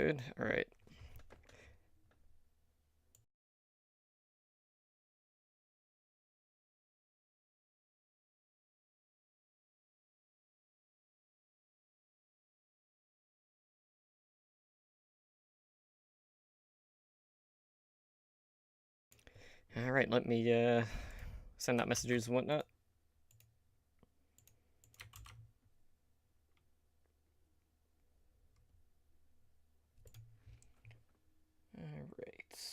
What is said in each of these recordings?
good. All right. All right, let me send out messages and whatnot. All right.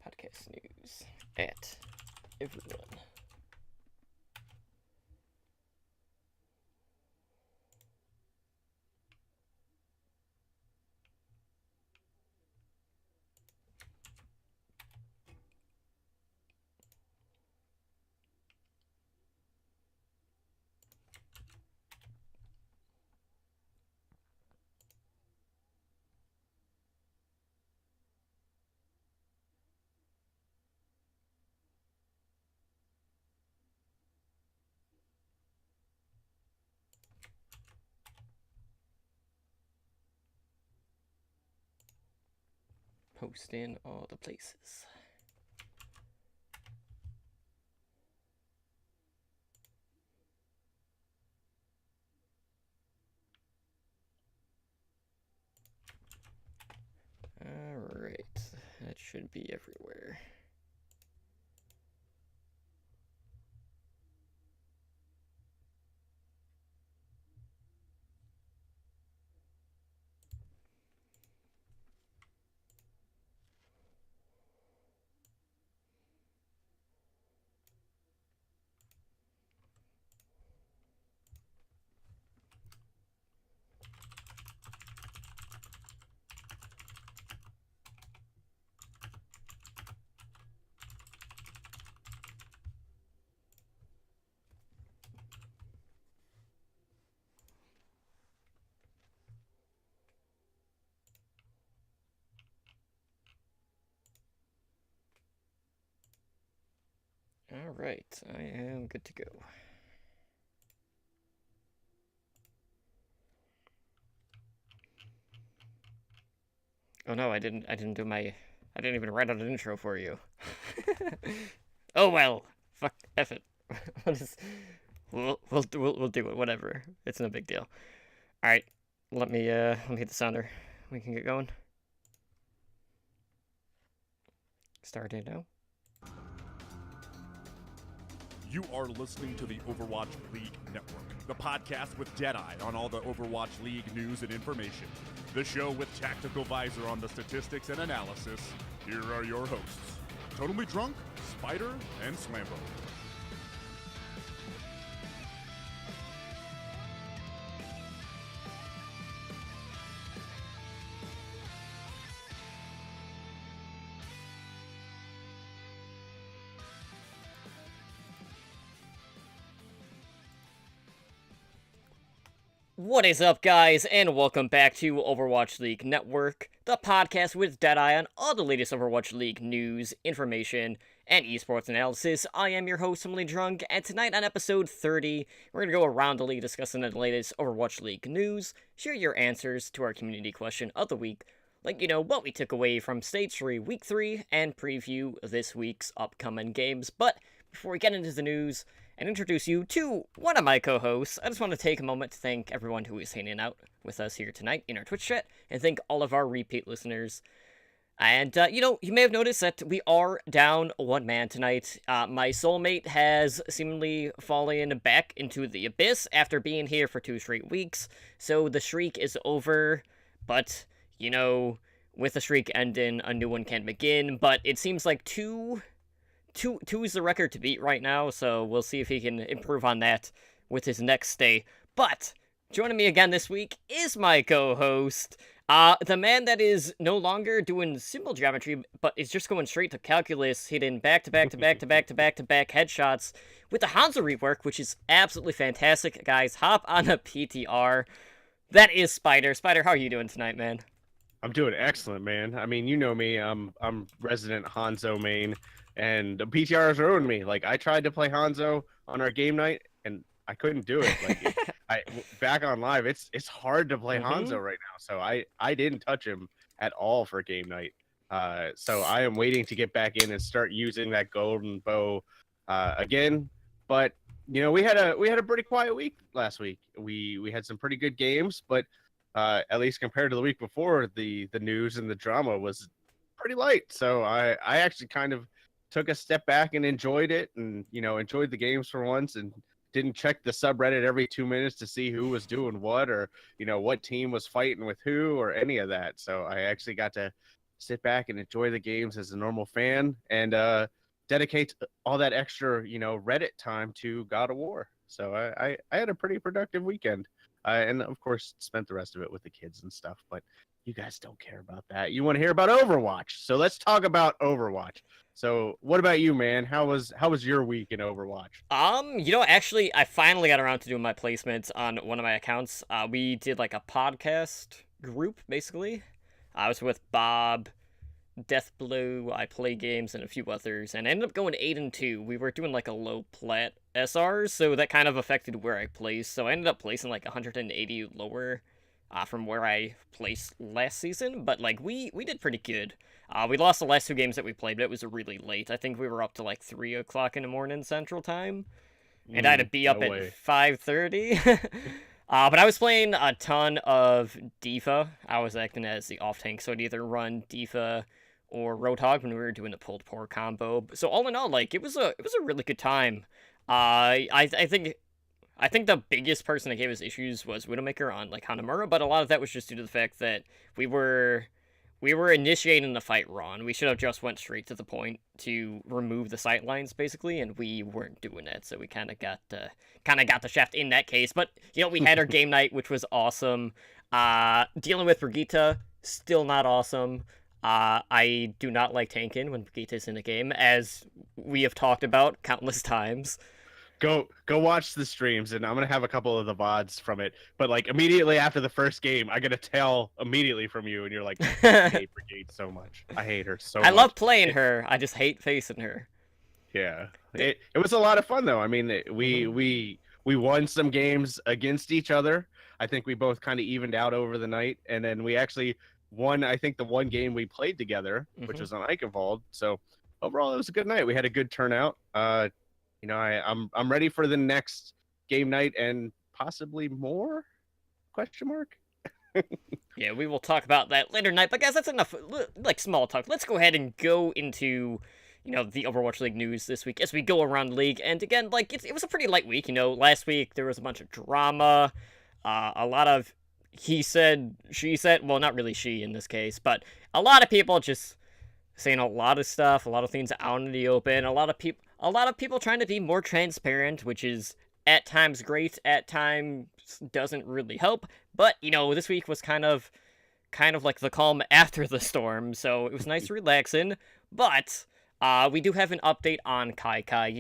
Podcast news at everyone. Post in all the places. All right, that should be everywhere. All right, I am good to go. Oh no, I didn't do my. I didn't even write out an intro for you. Oh well, fuck, F it. We'll do it. Whatever. It's no big deal. All right, let me hit the sounder. We can get going. Starting now. You are listening to the Overwatch League Network, the podcast with Deadeye on all the Overwatch League news and information. The show with Tactical Visor on the statistics and analysis. Here are your hosts, Totally Drunk, Spider, and Slambo. What is up, guys, and welcome back to Overwatch League Network, the podcast with Deadeye on all the latest Overwatch League news, information, and esports analysis. I am your host, Totally Drunk, and tonight on episode 30, we're going to go around the league discussing the latest Overwatch League news, share your answers to our community question of the week, let you know what we took away from Stage 3 Week 3, and preview this week's upcoming games. But before we get into the news and introduce you to one of my co-hosts, I just want to take a moment to thank everyone who is hanging out with us here tonight in our Twitch chat, and thank all of our repeat listeners. And, you may have noticed that we are down one man tonight. My soulmate has seemingly fallen back into the abyss after being here for 2 straight weeks, so the streak is over, but, with the streak ending, a new one can begin, but it seems like two is the record to beat right now, so we'll see if he can improve on that with his next stay. But joining me again this week is my co-host, the man that is no longer doing simple geometry, but is just going straight to calculus, hitting back-to-back headshots with the Hanzo rework, which is absolutely fantastic. Guys, hop on a PTR. That is Spider. Spider, how are you doing tonight, man? I'm doing excellent, man. I mean, you know me. I'm resident Hanzo main, and the PTR has ruined me. Like, I tried to play Hanzo on our game night, and I couldn't do it. Like, Back on live, it's hard to play Mm-hmm. Hanzo right now. So I didn't touch him at all for game night. So I am waiting to get back in and start using that golden bow again. But we had a pretty quiet week last week. We had some pretty good games, but at least compared to the week before, the news and the drama was pretty light. So I actually kind of took a step back and enjoyed it, and enjoyed the games for once, and didn't check the subreddit every 2 minutes to see who was doing what, or what team was fighting with who, or any of that. So I actually got to sit back and enjoy the games as a normal fan, and dedicate all that extra Reddit time to God of War. So I had a pretty productive weekend, and of course spent the rest of it with the kids and stuff. But you guys don't care about that. You want to hear about Overwatch. So let's talk about Overwatch. So what about you, man? How was your week in Overwatch? Actually, I finally got around to doing my placements on one of my accounts. We did like a podcast group, basically. I was with Bob, Death Blue, I Play Games, and a few others, and I ended up going 8-2. We were doing like a low plat SR, so that kind of affected where I placed. So I ended up placing like 180 lower from where I placed last season, but like we did pretty good. We lost the last two games that we played, but it was really late. I think we were up to like 3 o'clock in the morning Central Time, and I had to be up No at way. 5:30. But I was playing a ton of Diva. I was acting as the off tank, so I'd either run Diva or Roadhog when we were doing the pulled pork combo. So all in all, like it was a really good time. I think the biggest person that gave us issues was Widowmaker on like Hanamura, but a lot of that was just due to the fact that we were we were initiating the fight wrong. We should have just went straight to the point to remove the sight lines, basically, and we weren't doing that, so we kind of got the shaft in that case. But we had our game night, which was awesome. Dealing with Brigitte, still not awesome. I do not like tanking when Brigitte's in a game, as we have talked about countless times. Go watch the streams, and I'm gonna have a couple of the VODs from it. But like immediately after the first game, I gotta tell immediately from you, and you're like, I hate Brigade so much. I hate her so I much. love playing her. I just hate facing her. Yeah, it was a lot of fun though. I mean, we Mhm. we won some games against each other. I think we both kind of evened out over the night, and then we actually won. I think the one game we played together, which Mhm. was on Eichenwald. So overall, it was a good night. We had a good turnout. I'm ready for the next game night and possibly more? Question mark. Yeah, we will talk about that later tonight. But guys, that's enough like small talk. Let's go ahead and go into the Overwatch League news this week as we go around the league. And again, like it was a pretty light week. Last week there was a bunch of drama, a lot of he said, she said. Well, not really she in this case, but a lot of people just saying a lot of stuff, a lot of things out in the open. A lot of people trying to be more transparent, which is at times great, at times doesn't really help. But this week was kind of like the calm after the storm, so it was nice and relaxing. But we do have an update on Kai Kai.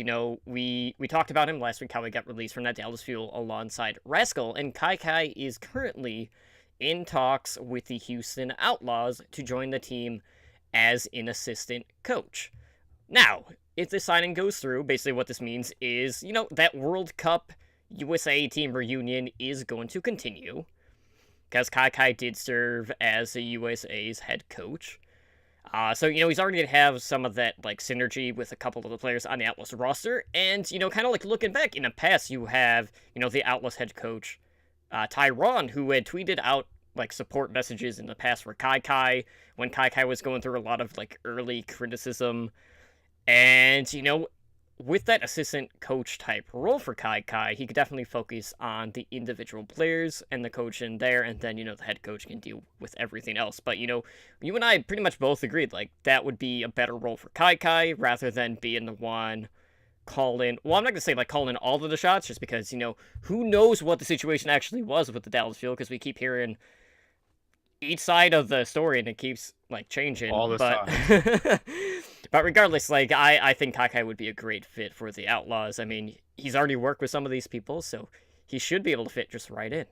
We talked about him last week, how he got released from that Dallas Fuel alongside Rascal, and Kai Kai is currently in talks with the Houston Outlaws to join the team as an assistant coach. Now, if this signing goes through, basically what this means is, that World Cup USA team reunion is going to continue, because Kai Kai did serve as the USA's head coach. So, he's already going to have some of that, like, synergy with a couple of the players on the Atlas roster, and, kind of like looking back, in the past, you have, the Atlas head coach, Tyron, who had tweeted out, like, support messages in the past for Kai Kai, when Kai Kai was going through a lot of, like, early criticism. And, with that assistant coach type role for Kai Kai, he could definitely focus on the individual players and the coach in there, and then, the head coach can deal with everything else. But, you and I pretty much both agreed, like, that would be a better role for Kai Kai rather than being the one calling. Well, I'm not going to say, like, calling all of the shots, just because, who knows what the situation actually was with the Dallas Fuel, because we keep hearing each side of the story and it keeps like changing, All the but sides. but regardless, like I think Kakai would be a great fit for the Outlaws. I mean, he's already worked with some of these people, so he should be able to fit just right in.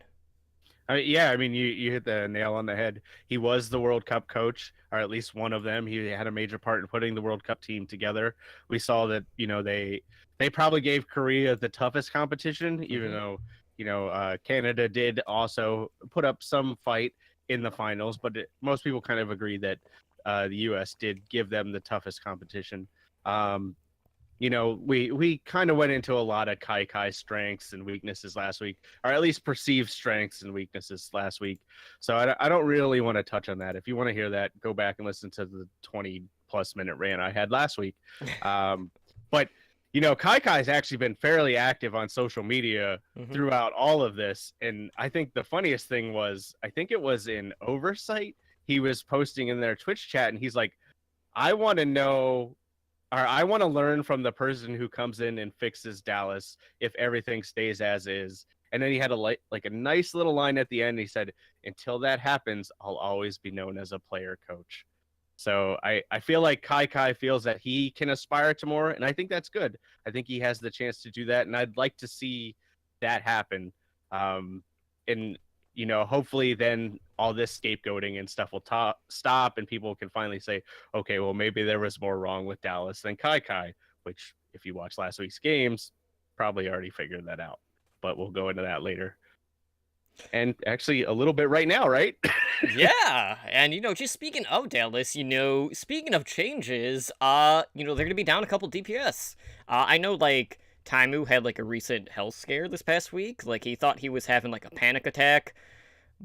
Yeah, I mean, you hit the nail on the head. He was the World Cup coach, or at least one of them. He had a major part in putting the World Cup team together. We saw that, they probably gave Korea the toughest competition, even Mhm. though Canada did also put up some fight in the finals, but most people kind of agree that the U.S. did give them the toughest competition. Um, we kind of went into a lot of Kai strengths and weaknesses last week, or at least perceived strengths and weaknesses last week. So I don't really want to touch on that. If you want to hear that, go back and listen to the 20+ minute rant I had last week. But Kai has actually been fairly active on social media throughout all of this, and I think the funniest thing was, I think it was in Oversight, he was posting in their Twitch chat, and he's like, I want to know, or I want to learn from the person who comes in and fixes Dallas if everything stays as is. And then he had like a nice little line at the end. He said, until that happens, I'll always be known as a player coach. So I feel like Kai feels that he can aspire to more, and I think that's good. I think he has the chance to do that, and I'd like to see that happen. And hopefully then all this scapegoating and stuff will stop, and people can finally say, okay, well, maybe there was more wrong with Dallas than Kai, which, if you watch last week's games, probably already figured that out. But we'll go into that later. And actually a little bit right now, right? Yeah, and just speaking of Dallas, speaking of changes, they're gonna be down a couple DPS. I know like Taimu had like a recent health scare this past week. Like he thought he was having like a panic attack,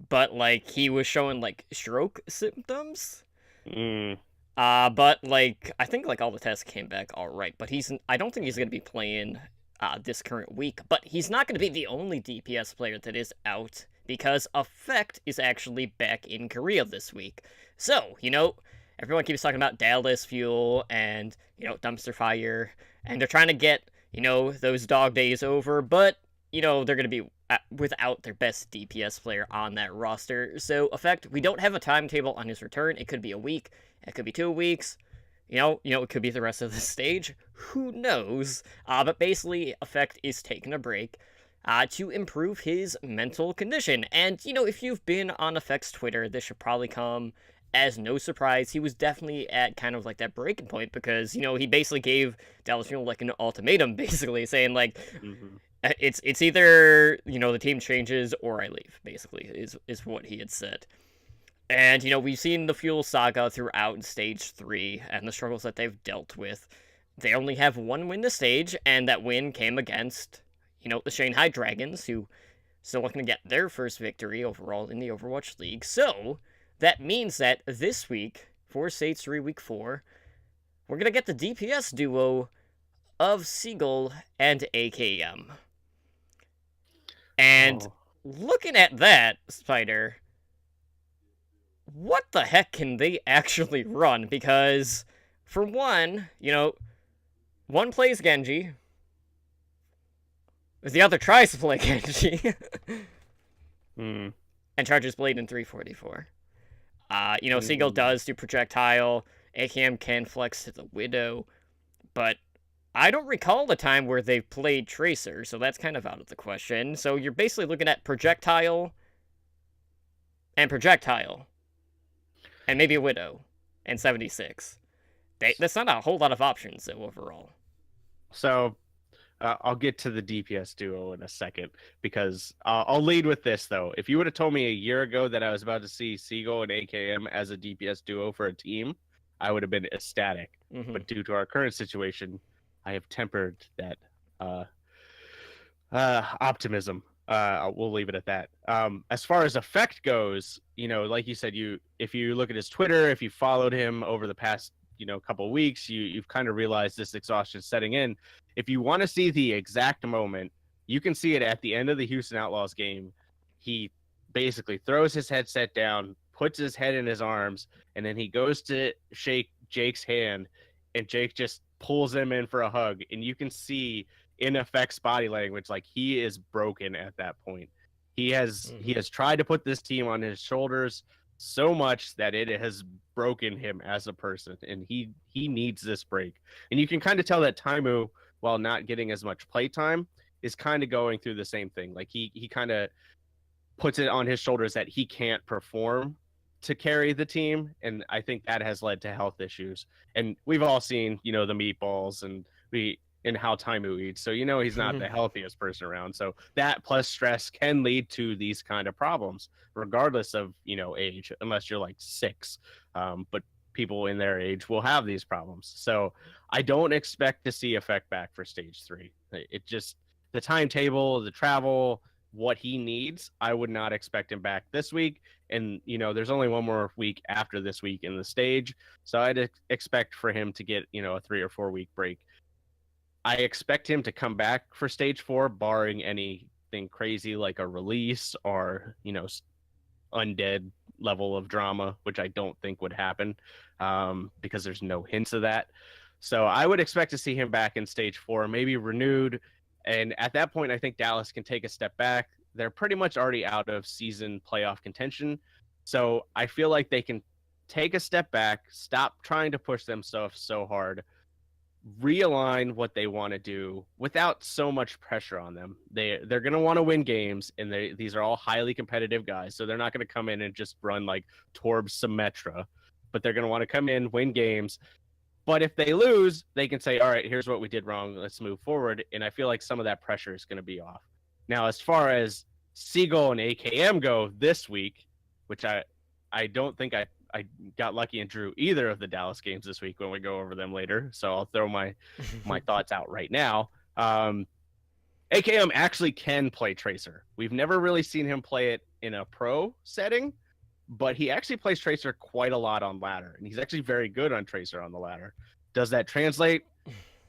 but like he was showing like stroke symptoms. But like I think like all the tests came back all right. But I don't think he's gonna be playing this current week. But he's not gonna be the only DPS player that is out, because Effect is actually back in Korea this week. So, everyone keeps talking about Dallas Fuel and, Dumpster Fire, and they're trying to get, those dog days over, but, they're going to be without their best DPS player on that roster. So, Effect, we don't have a timetable on his return. It could be a week, it could be 2 weeks, it could be the rest of the stage. Who knows? But basically, Effect is taking a break to improve his mental condition. And, if you've been on Effect's Twitter, this should probably come as no surprise. He was definitely at kind of like that breaking point because, he basically gave Dallas Fuel like an ultimatum, basically saying like, it's either, the team changes or I leave, basically, is what he had said. And, we've seen the Fuel saga throughout Stage 3 and the struggles that they've dealt with. They only have one win this stage, and that win came against the Shanghai Dragons, who still looking to get their first victory overall in the Overwatch League. So, that means that this week, for Stage 3 Week 4, we're going to get the DPS duo of Seagull and AKM. And looking at that, Spider, what the heck can they actually run? Because, for one, one plays Genji, the other tries to play Genji. And charges Blade in 344. Seagull does do projectile. AKM can flex to the Widow. But I don't recall the time where they've played Tracer, so that's kind of out of the question. So you're basically looking at projectile and projectile. And maybe a Widow. And 76. That's not a whole lot of options, though, overall. So I'll get to the DPS duo in a second, because I'll lead with this, though. If you would have told me a year ago that I was about to see Seagull and AKM as a DPS duo for a team, I would have been ecstatic. But due to our current situation, I have tempered that optimism. We'll leave it at that. As far as Effect goes, like you said, if you look at his Twitter, if you followed him over the past couple of weeks, you've kind of realized this exhaustion setting in. If you want to see the exact moment, you can see it at the end of the Houston Outlaws game. He basically throws his headset down, puts his head in his arms, and then he goes to shake Jake's hand, and Jake just pulls him in for a hug. And you can see in Effect's body language, like he is broken at that point. He has tried to put this team on his shoulders so much that it has broken him as a person, and he needs this break. And you can kind of tell that Taimu, while not getting as much playtime, is kind of going through the same thing. Like he kind of puts it on his shoulders that he can't perform to carry the team, and I think that has led to health issues. And we've all seen, the meatballs, and in how Taimu eats. So he's not the healthiest person around. So that plus stress can lead to these kind of problems, regardless of age, unless you're like 6. But people in their age will have these problems. So I don't expect to see effect back for stage 3. It just the timetable, the travel, what he needs, I would not expect him back this week. And there's only one more week after this week in the stage, so I'd expect for him to get a 3 or 4 week break. I expect him to come back for stage 4, barring anything crazy like a release or undead level of drama, which I don't think would happen, because there's no hints of that. So I would expect to see him back in stage 4, maybe renewed. And at that point, I think Dallas can take a step back. They're pretty much already out of season playoff contention. So I feel like they can take a step back, stop trying to push themselves so hard, realign what they want to do without so much pressure on them. They're going to want to win games, and these are all highly competitive guys. So they're not going to come in and just run like Torb Symmetra, but they're going to want to come in, win games. But if they lose, they can say, all right, here's what we did wrong. Let's move forward. And I feel like some of that pressure is going to be off. Now, as far as Seagull and AKM go this week, which I don't think I got lucky and drew either of the Dallas games this week when we go over them later. So I'll throw my thoughts out right now. AKM actually can play Tracer. We've never really seen him play it in a pro setting, but he actually plays Tracer quite a lot on ladder, and he's actually very good on Tracer on the ladder. Does that translate?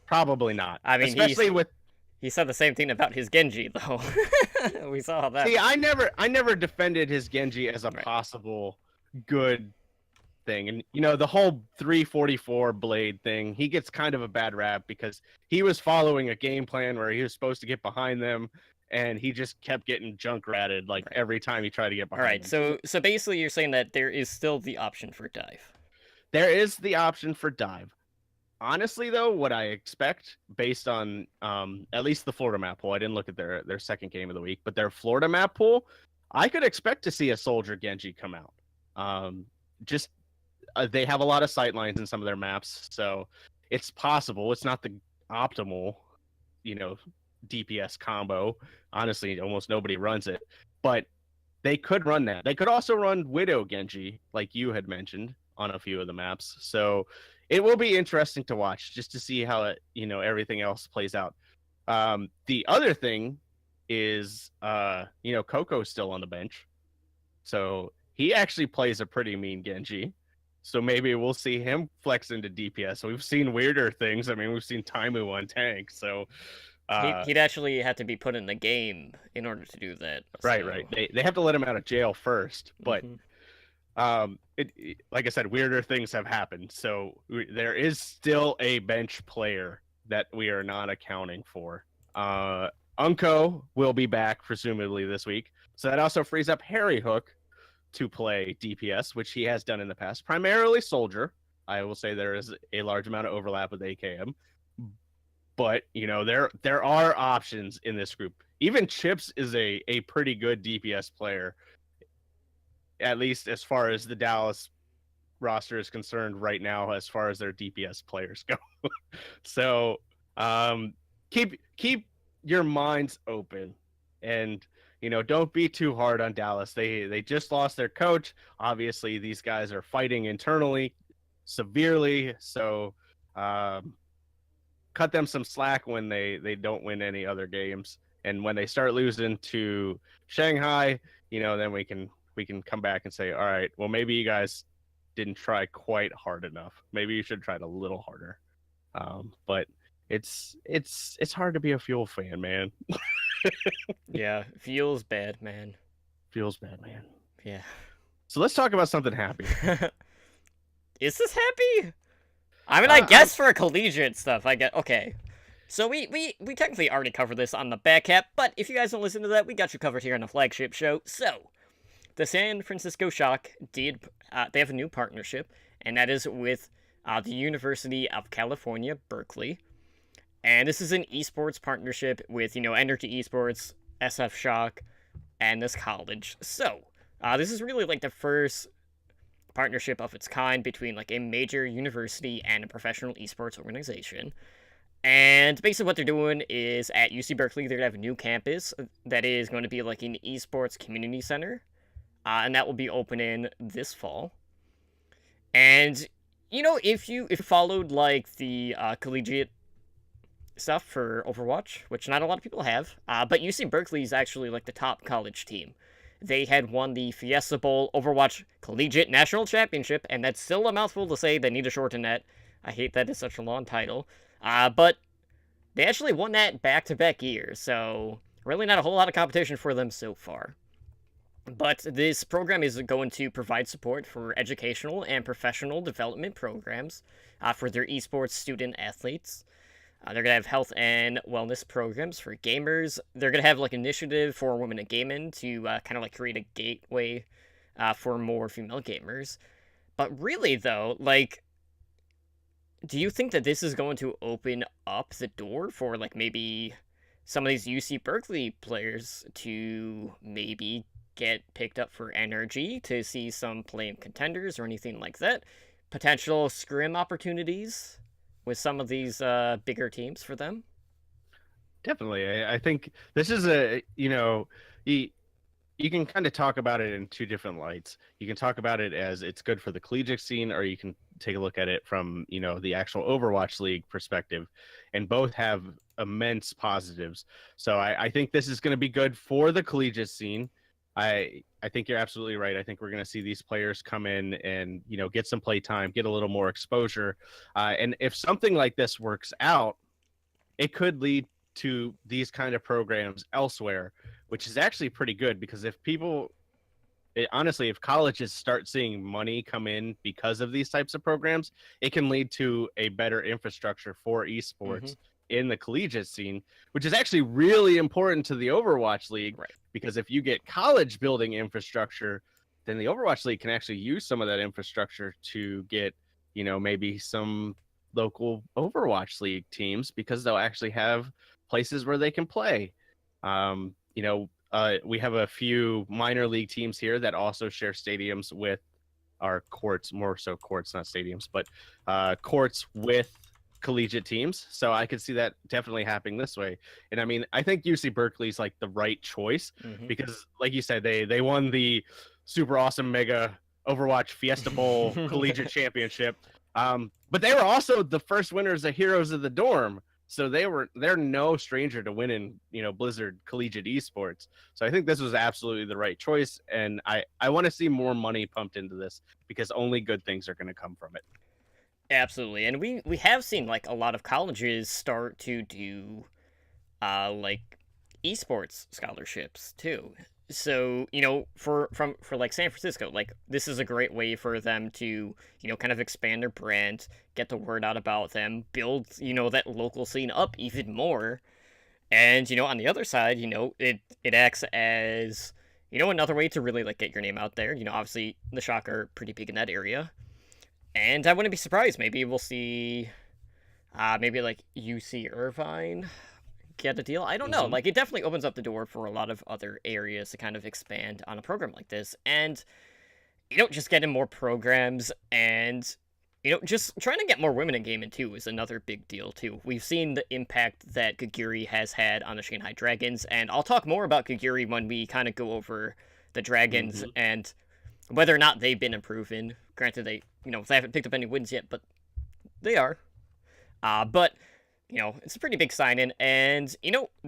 Probably not. I mean, especially he said the same thing about his Genji, though. We saw that. See, I never defended his Genji as a possible good thing. And the whole 344 blade thing, he gets kind of a bad rap because he was following a game plan where he was supposed to get behind them, and he just kept getting junk ratted every time he tried to get behind. All right, them. So basically you're saying that there is still the option for dive. There is the option for dive. Honestly, though, what I expect based on at least the Florida map pool, I didn't look at their second game of the week, but their Florida map pool, I could expect to see a Soldier Genji come out. They have a lot of sight lines in some of their maps, so it's possible. It's not the optimal, DPS combo. Honestly, almost nobody runs it, but they could run that. They could also run Widow Genji, like you had mentioned, on a few of the maps. So it will be interesting to watch just to see how it, everything else plays out. The other thing is, Coco's still on the bench, so he actually plays a pretty mean Genji. So maybe we'll see him flex into DPS. We've seen weirder things. I mean, we've seen Taimu on tank. So he'd actually have to be put in the game in order to do that. Right. They have to let him out of jail first. But like I said, weirder things have happened. So there is still a bench player that we are not accounting for. Unko will be back presumably this week. So that also frees up Harry Hook to play DPS, which he has done in the past, primarily Soldier. I will say there is a large amount of overlap with AKM, but there are options in this group. Even Chips is a pretty good DPS player, at least as far as the Dallas roster is concerned right now, as far as their DPS players go. So keep your minds open, and don't be too hard on Dallas. They just lost their coach. Obviously, these guys are fighting internally severely. So cut them some slack when they don't win any other games. And when they start losing to Shanghai, then we can come back and say, all right, well, maybe you guys didn't try quite hard enough. Maybe you should have tried a little harder. But it's hard to be a Fuel fan, man. Yeah, feels bad, man. Yeah. So let's talk about something happy. Is this happy? I mean, I guess for collegiate stuff, I get okay. So we technically already covered this on the back cap, but if you guys don't listen to that, we got you covered here on the flagship show. So the San Francisco Shock they have a new partnership, and that is with the University of California, Berkeley. And this is an esports partnership with, Energy Esports, SF Shock, and this college. So, this is really the first partnership of its kind between a major university and a professional esports organization. And basically what they're doing is at UC Berkeley, they're going to have a new campus that is going to be like an esports community center. And that will be opening this fall. And, if you followed like the collegiate stuff for Overwatch, which not a lot of people have, but UC Berkeley is actually like the top college team. They had won the Fiesta Bowl Overwatch Collegiate National Championship, and that's still a mouthful to say. They need to shorten that. I hate that it's such a long title. But they actually won that back-to-back years, so really not a whole lot of competition for them so far. But this program is going to provide support for educational and professional development programs for their esports student athletes. They're going to have health and wellness programs for gamers. They're going to have like initiative for women in gaming to kind of like create a gateway for more female gamers. But really though, like, do you think that this is going to open up the door for like maybe some of these UC Berkeley players to maybe get picked up for NRG to see some play-in contenders or anything like that? Potential scrim opportunities with some of these bigger teams for them? Definitely. I think this is you can kind of talk about it in two different lights. You can talk about it as it's good for the collegiate scene, or you can take a look at it from, the actual Overwatch League perspective, and both have immense positives. So I think this is going to be good for the collegiate scene. I think you're absolutely right. I think we're going to see these players come in and, get some play time, get a little more exposure. And if something like this works out, it could lead to these kind of programs elsewhere, which is actually pretty good, because honestly, if colleges start seeing money come in because of these types of programs, it can lead to a better infrastructure for esports in the collegiate scene, which is actually really important to the Overwatch League. Right. Because if you get college building infrastructure, then the Overwatch League can actually use some of that infrastructure to get, maybe some local Overwatch League teams, because they'll actually have places where they can play. We have a few minor league teams here that also share stadiums with our courts, more so courts, not stadiums, but courts with collegiate teams. So I could see that definitely happening this way. And I mean, I think UC Berkeley's like the right choice, because like you said, they won the super awesome mega Overwatch Fiesta Bowl collegiate championship. But they were also the first winners of Heroes of the Dorm. So they're no stranger to winning, Blizzard collegiate esports. So I think this was absolutely the right choice. And I want to see more money pumped into this, because only good things are going to come from it. Absolutely. And we have seen like a lot of colleges start to do like esports scholarships too. So, for like San Francisco, like this is a great way for them to, kind of expand their brand, get the word out about them, build, that local scene up even more. And, on the other side, it acts as, another way to really like get your name out there. Obviously the Shock are pretty big in that area. And I wouldn't be surprised. Maybe we'll see, maybe like UC Irvine get a deal. I don't know. Like, it definitely opens up the door for a lot of other areas to kind of expand on a program like this. And, just getting more programs and, just trying to get more women in gaming too is another big deal too. We've seen the impact that Kaguri has had on the Shanghai Dragons, and I'll talk more about Kaguri when we kind of go over the Dragons and whether or not they've been improving. Granted, they haven't picked up any wins yet, but they are. But, it's a pretty big sign-in, and,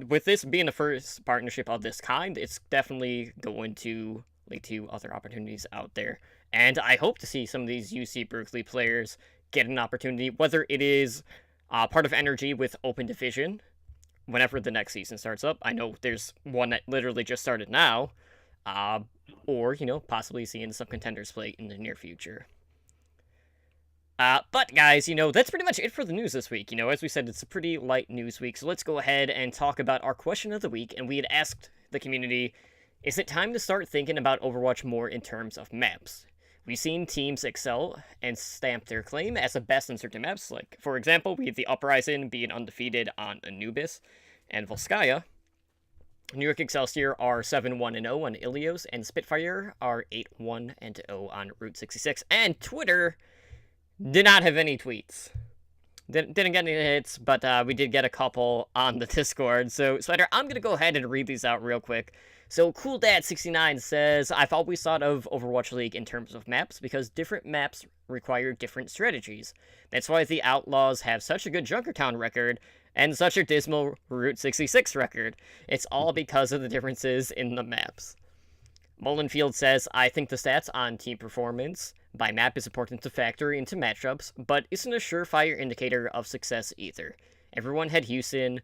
with this being the first partnership of this kind, it's definitely going to lead to other opportunities out there. And I hope to see some of these UC Berkeley players get an opportunity, whether it is part of NRG with Open Division, whenever the next season starts up. I know there's one that literally just started now, or, possibly seeing some contenders play in the near future. But guys, that's pretty much it for the news this week. As we said, it's a pretty light news week, so let's go ahead and talk about our question of the week. And we had asked the community, is it time to start thinking about Overwatch more in terms of maps? We've seen teams excel and stamp their claim as the best in certain maps. Like, for example, we have the Uprising being undefeated on Anubis and Volskaya. New York Excelsior are 7-1-0 on Ilios, and Spitfire are 8-1-0 on Route 66. And Twitter did not have any tweets. Didn't get any hits, but we did get a couple on the Discord. So, Spider, I'm going to go ahead and read these out real quick. So, CoolDad69 says, I've always thought of Overwatch League in terms of maps because different maps require different strategies. That's why the Outlaws have such a good Junkertown record and such a dismal Route 66 record. It's all because of the differences in the maps. Mullenfield says, I think the stats on team performance by map is important to factor into matchups, but isn't a surefire indicator of success either. Everyone had Houston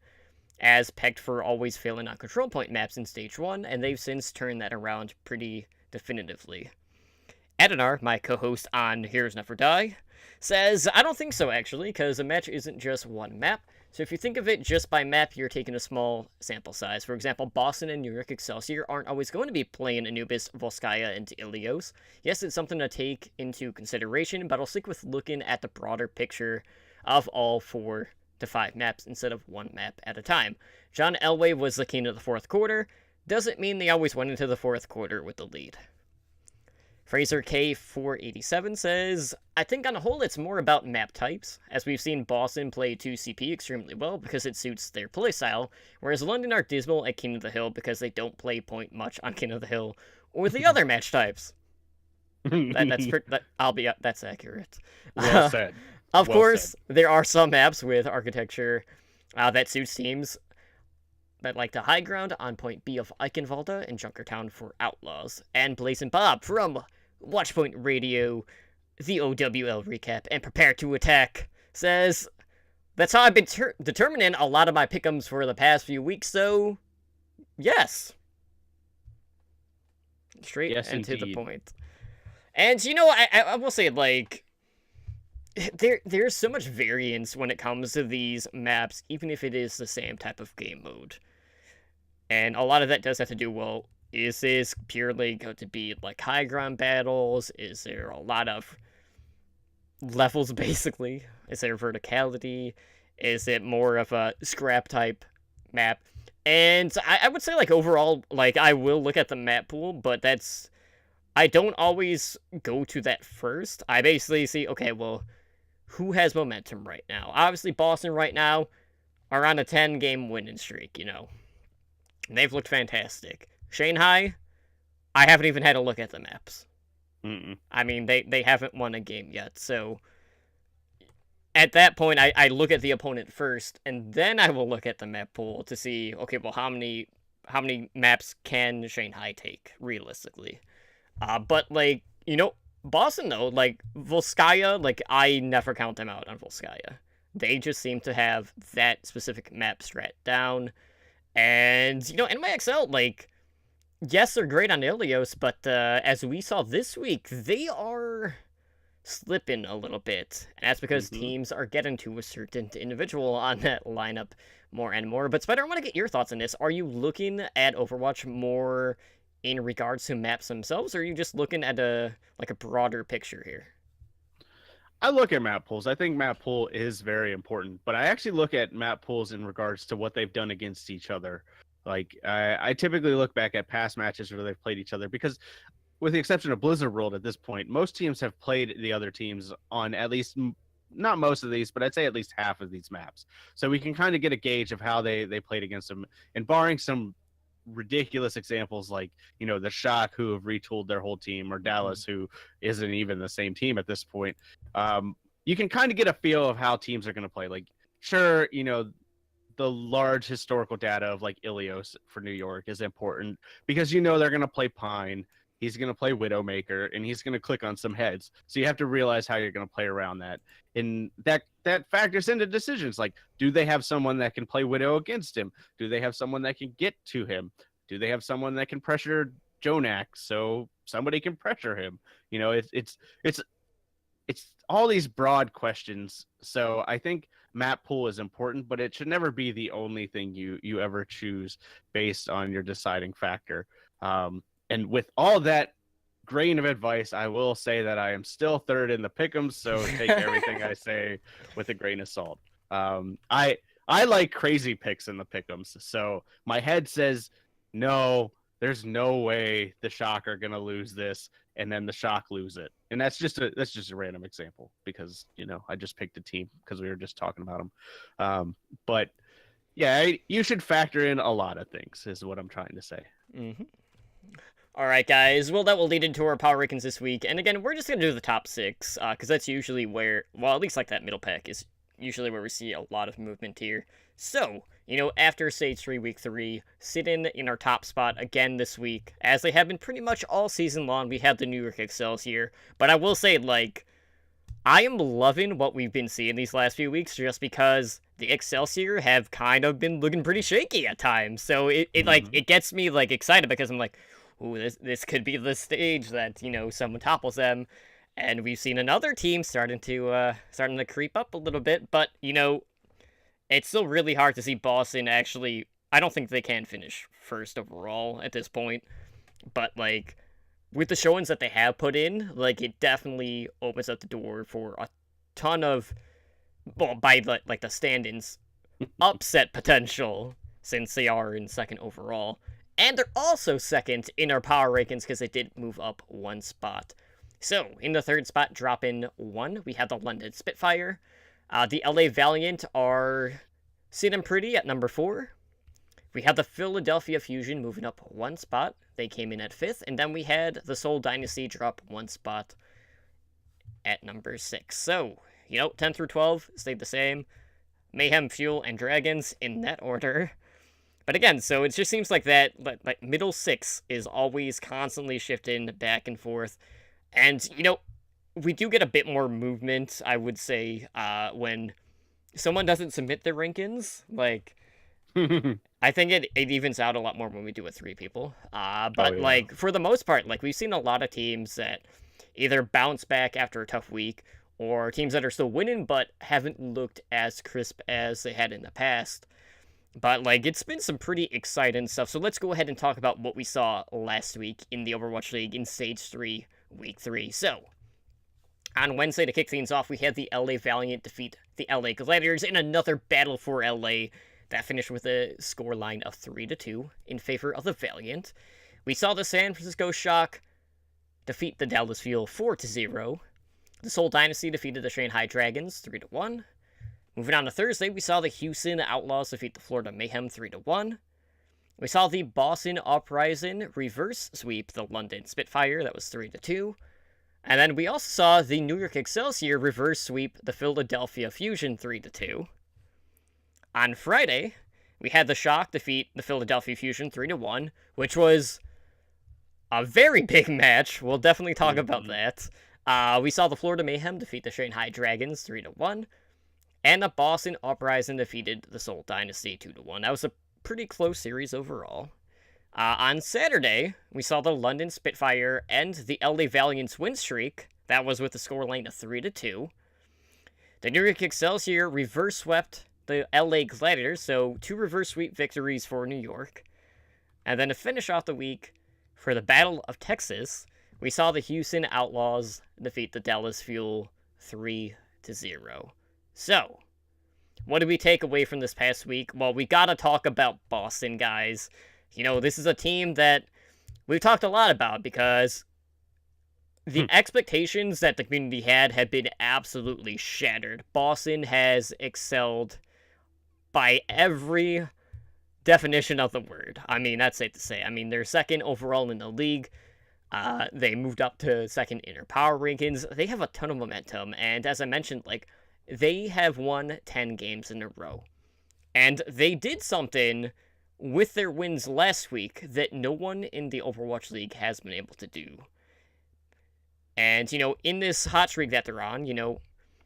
as pegged for always failing on control point maps in Stage 1, and they've since turned that around pretty definitively. Adenar, my co-host on Heroes Never Die, says, I don't think so actually, because a match isn't just one map. So if you think of it just by map, you're taking a small sample size. For example, Boston and New York Excelsior aren't always going to be playing Anubis, Volskaya, and Ilios. Yes, it's something to take into consideration, but I'll stick with looking at the broader picture of all 4 to 5 maps instead of one map at a time. John Elway was the king of the fourth quarter. Doesn't mean they always went into the fourth quarter with the lead. Fraser K487 says, I think on the whole it's more about map types, as we've seen Boston play 2CP extremely well because it suits their playstyle, whereas London are dismal at King of the Hill because they don't play point much on King of the Hill or the other match types. That's accurate. Well said. Of course, there are some maps with architecture that suits teams that like the high ground on point B of Eichenwalde and Junkertown for Outlaws, and Blazing Bob from Watchpoint Radio, the OWL recap, and Prepare to Attack, says, that's how I've been determining a lot of my pick'ems for the past few weeks, so yes. Straight yes, and indeed. to the point. And, you know, I will say, like, there's so much variance when it comes to these maps, even if it is the same type of game mode. And a lot of that does have to do, well, is this purely going to be like high ground battles? Is there a lot of levels, basically? Is there verticality? Is it more of a scrap type map? And I would say, like, overall, like, I will look at the map pool, but I don't always go to that first. I basically see, okay, well, who has momentum right now? Obviously, Boston right now are on a 10-game winning streak, you know. They've looked fantastic. Shanghai, I haven't even had a look at the maps. I mean, they haven't won a game yet, so at that point, I look at the opponent first, and then I will look at the map pool to see, okay, well, how many maps can Shanghai take, realistically? But, like, you know, Boston, though, like, Volskaya, like, I never count them out on Volskaya. They just seem to have that specific map strat down. And, you know, NYXL, like, yes, they're great on Ilios, but as we saw this week, they are slipping a little bit. And that's because teams are getting to a certain individual on that lineup more and more. But, Spider, I want to get your thoughts on this. Are you looking at Overwatch more in regards to maps themselves, or are you just looking at a broader picture here? I look at map pools. I think map pool is very important, but I actually look at map pools in regards to what they've done against each other. Like, I typically look back at past matches where they've played each other because, with the exception of Blizzard World at this point, most teams have played the other teams on at least, not most of these, but I'd say at least half of these maps. So we can kind of get a gauge of how they played against them. And barring some ridiculous examples like, you know, the Shock, who have retooled their whole team, or Dallas, who isn't even the same team at this point, you can kind of get a feel of how teams are going to play. Like, sure, you know, the large historical data of like Ilios for New York is important because, you know, they're going to play Pine, he's going to play Widowmaker, and he's going to click on some heads. So you have to realize how you're going to play around that. And that factors into decisions like, do they have someone that can play Widow against him? Do they have someone that can get to him? Do they have someone that can pressure Jonak so somebody can pressure him? You know, it's all these broad questions. So I think map pool is important, but it should never be the only thing you ever choose based on your deciding factor. And with all that grain of advice, I will say that I am still third in the pick'ems, so take everything I say with a grain of salt. I like crazy picks in the pick'ems, so my head says, no, there's no way the Shock are going to lose this. and then the Shock lose it. And that's just a random example because I just picked a team because we were just talking about them. But yeah, you should factor in a lot of things, is what I'm trying to say. Mm-hmm. All right, guys. Well, that will lead into our power rankings this week. And again, we're just going to do the top 6, because that's usually where, well, at least like that middle pack is usually where we see a lot of movement here. So, after Stage 3, Week 3, sitting in our top spot again this week, as they have been pretty much all season long, we have the New York Excelsior. But I will say, I am loving what we've been seeing these last few weeks just because the Excelsior have kind of been looking pretty shaky at times. So it gets me, excited because I'm like, ooh, this could be the stage that, someone topples them. And we've seen another team starting to creep up a little bit, but, it's still really hard to see Boston actually. I don't think they can finish first overall at this point, but, with the showings that they have put in, it definitely opens up the door for a ton of, well, by, the stand-ins, upset potential, since they are in second overall. And they're also second in our power rankings because they did move up 1 spot. So, in the third spot, dropping 1, we have the London Spitfire. The LA Valiant are sitting pretty at number 4. We have the Philadelphia Fusion moving up 1 spot. They came in at 5th. And then we had the Seoul Dynasty drop 1 spot at number 6. So, 10 through 12 stayed the same. Mayhem, Fuel, and Dragons in that order. But again, so it just seems like that middle 6 is always constantly shifting back and forth. And, we do get a bit more movement, I would say, when someone doesn't submit their rankings. I think it evens out a lot more when we do it 3 people. But for the most part, we've seen a lot of teams that either bounce back after a tough week, or teams that are still winning but haven't looked as crisp as they had in the past. But, it's been some pretty exciting stuff. So let's go ahead and talk about what we saw last week in the Overwatch League in Stage 3, Week 3. So, on Wednesday, to kick things off, we had the LA Valiant defeat the LA Gladiators in another battle for LA that finished with a scoreline of 3-2 in favor of the Valiant. We saw the San Francisco Shock defeat the Dallas Fuel 4-0. The Seoul Dynasty defeated the Shanghai Dragons 3-1. Moving on to Thursday, we saw the Houston Outlaws defeat the Florida Mayhem 3-1. We saw the Boston Uprising reverse sweep the London Spitfire, that was 3-2. And then we also saw the New York Excelsior reverse sweep the Philadelphia Fusion 3-2. On Friday, we had the Shock defeat the Philadelphia Fusion 3-1, which was a very big match. We'll definitely talk about that. We saw the Florida Mayhem defeat the Shanghai Dragons 3-1. And the Boston Uprising defeated the Seoul Dynasty 2-1. That was a pretty close series overall. On Saturday, we saw the London Spitfire end the LA Valiant's win streak. That was with a scoreline of 3-2. The New York Excelsior reverse swept the LA Gladiators, so 2 reverse sweep victories for New York. And then to finish off the week, for the Battle of Texas, we saw the Houston Outlaws defeat the Dallas Fuel 3-0. So, what did we take away from this past week? Well, we gotta talk about Boston, guys. This is a team that we've talked a lot about because the expectations that the community had been absolutely shattered. Boston has excelled by every definition of the word. I mean, that's safe to say. I mean, they're second overall in the league. They moved up to second in our power rankings. They have a ton of momentum, and as I mentioned, they have won 10 games in a row. And they did something with their wins last week that no one in the Overwatch League has been able to do. And, in this hot streak that they're on,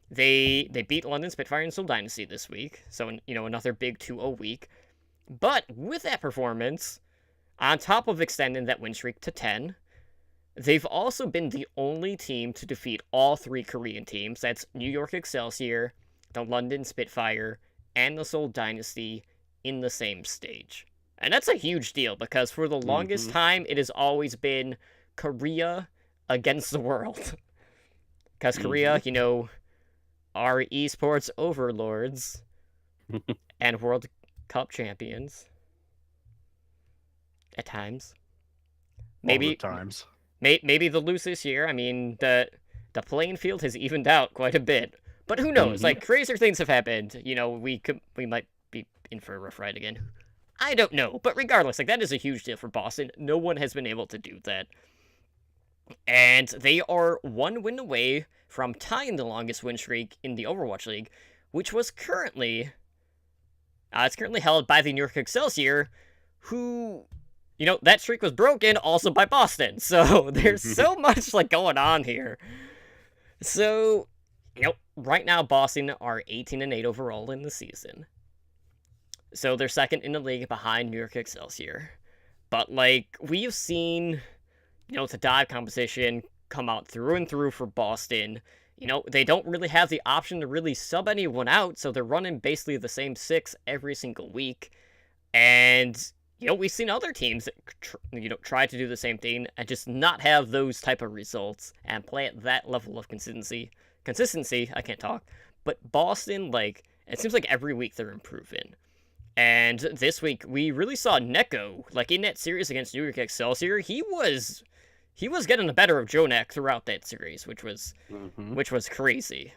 they beat London Spitfire and Seoul Dynasty this week. So, another big 2-0 week. But with that performance, on top of extending that win streak to 10, they've also been the only team to defeat all 3 Korean teams. That's New York Excelsior, the London Spitfire, and the Seoul Dynasty in the same stage. And that's a huge deal because for the longest time, it has always been Korea against the world. Because Korea, are esports overlords and World Cup champions at times. All the times. Maybe they'll lose this year. I mean, the playing field has evened out quite a bit. But who knows? Hmm. Like, crazier things have happened. We might be in for a rough ride again. I don't know. But regardless, like, that is a huge deal for Boston. No one has been able to do that. And they are one win away from tying the longest win streak in the Overwatch League, which was currently it's currently held by the New York Excelsior, who, that streak was broken also by Boston. So there's so much like going on here. So, right now Boston are 18-8 overall in the season. So they're second in the league behind New York Excelsior. But like we've seen, the dive competition come out through and through for Boston. They don't really have the option to really sub anyone out, so they're running basically the same six every single week. And, we've seen other teams that, try to do the same thing and just not have those type of results and play at that level of consistency. I can't talk. But Boston, like, it seems like every week they're improving. And this week, we really saw Neko, like, in that series against New York Excelsior, he was getting the better of Jonak throughout that series, which was crazy.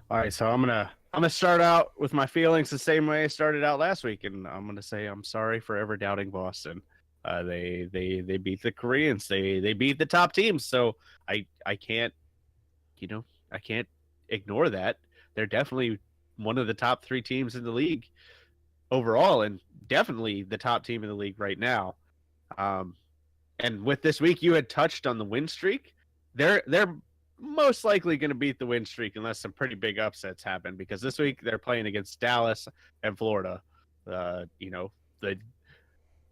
All right, so I'm gonna start out with my feelings the same way I started out last week, and I'm gonna say I'm sorry for ever doubting Boston. They beat the Koreans. They beat the top teams. So I can't I can't ignore that. They're definitely one of the top 3 teams in the league overall, and definitely the top team in the league right now. And with this week, you had touched on the win streak. They're most likely going to beat the win streak unless some pretty big upsets happen, because this week they're playing against Dallas and Florida. The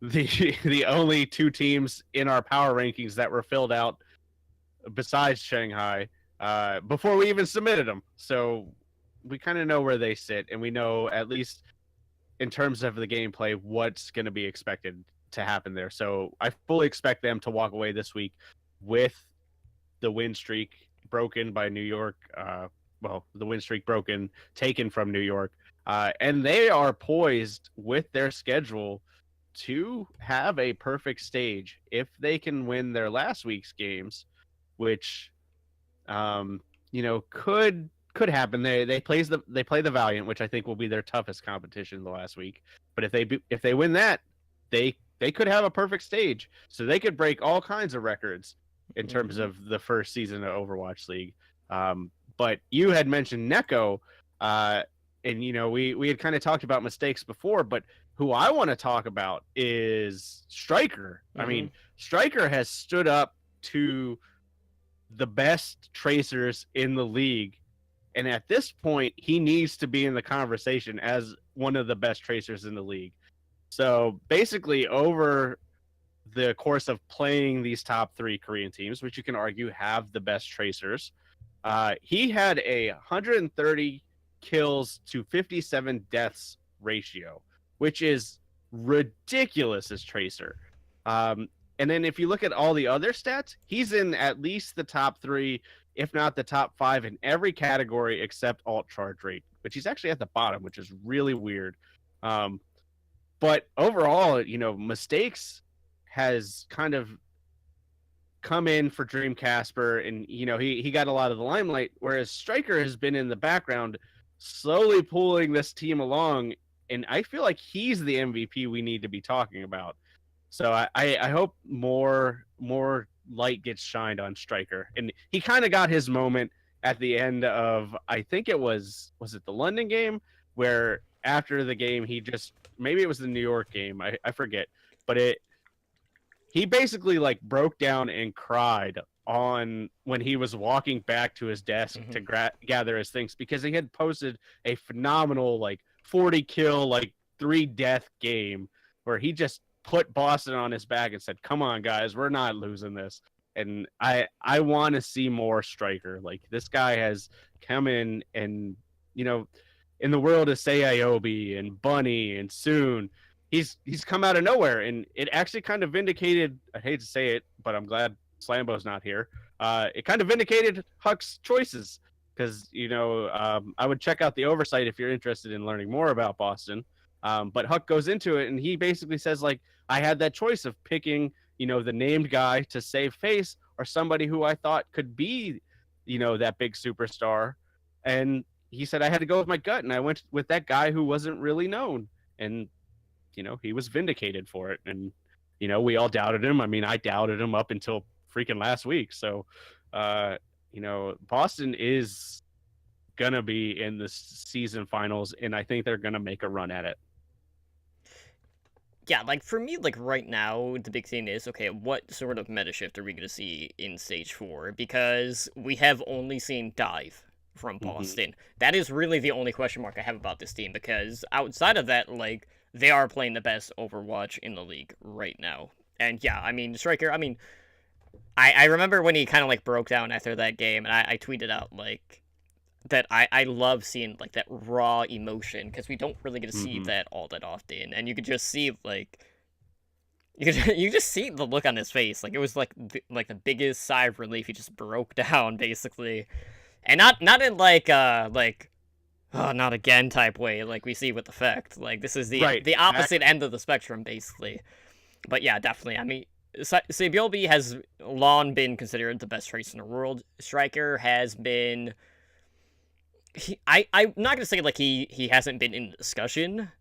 the only 2 teams in our power rankings that were filled out besides Shanghai before we even submitted them. So we kind of know where they sit, and we know, at least in terms of the gameplay, what's going to be expected to happen there. So I fully expect them to walk away this week with the win streak broken by New York. The win streak broken, taken from New York. And they are poised with their schedule to have a perfect stage if they can win their last week's games, which, could happen. They play the Valiant, which I think will be their toughest competition the last week. But if they win that, they could have a perfect stage, so they could break all kinds of records in terms of the first season of Overwatch League. But you had mentioned Neko, and we had kind of talked about mistakes before, but who I want to talk about is Striker. I mean, Striker has stood up to the best tracers in the league, and at this point, he needs to be in the conversation as one of the best tracers in the league. So basically, over the course of playing these top 3 Korean teams, which you can argue have the best tracers, he had a 130 kills to 57 deaths ratio, which is ridiculous as tracer. And then if you look at all the other stats, he's in at least the top 3, if not the top 5 in every category except alt charge rate, which he's actually at the bottom, which is really weird. But overall, mistakes has kind of come in for Dream Casper, and he got a lot of the limelight, whereas Striker has been in the background slowly pulling this team along, and I feel like he's the MVP we need to be talking about. So I hope more light gets shined on Striker, and he kind of got his moment at the end of, I think it was it the London game, where after the game maybe it was the New York game, I forget, but he basically like broke down and cried on when he was walking back to his desk to gather his things, because he had posted a phenomenal 40 kill 3 death game where he just put Boston on his back and said, "Come on, guys, we're not losing this." And I want to see more Striker. Like, this guy has come in, and in the world of Sayobi and Bunny and Soon, he's come out of nowhere, and it actually kind of vindicated. I hate to say it, but I'm glad Slambo's not here. It kind of vindicated Huck's choices, because I would check out the oversight if you're interested in learning more about Boston. But Huck goes into it, and he basically says, I had that choice of picking the named guy to save face or somebody who I thought could be, that big superstar. And he said I had to go with my gut, and I went with that guy who wasn't really known. And, he was vindicated for it. And, we all doubted him. I mean, I doubted him up until freaking last week. So, Boston is going to be in the season finals, and I think they're going to make a run at it. Yeah, like for me, like right now, the big thing is, okay, what sort of meta shift are we going to see in Stage 4? Because we have only seen dive from Boston. That is really the only question mark I have about this team, because outside of that, like, they are playing the best Overwatch in the league right now. And yeah, I mean, Striker, I mean, I remember when he kind of like broke down after that game, and I tweeted out, like, that I love seeing like that raw emotion, because we don't really get to see that all that often, and you could just see like you just see the look on his face, like it was like the biggest sigh of relief. He just broke down basically, and not in like oh, not again type way like we see with Effect. Like this is the opposite end of the spectrum basically. But yeah, definitely. I mean, Sabiolbi has long been considered the best tracer in the world. Striker has been. I'm not gonna say like he hasn't been in discussion,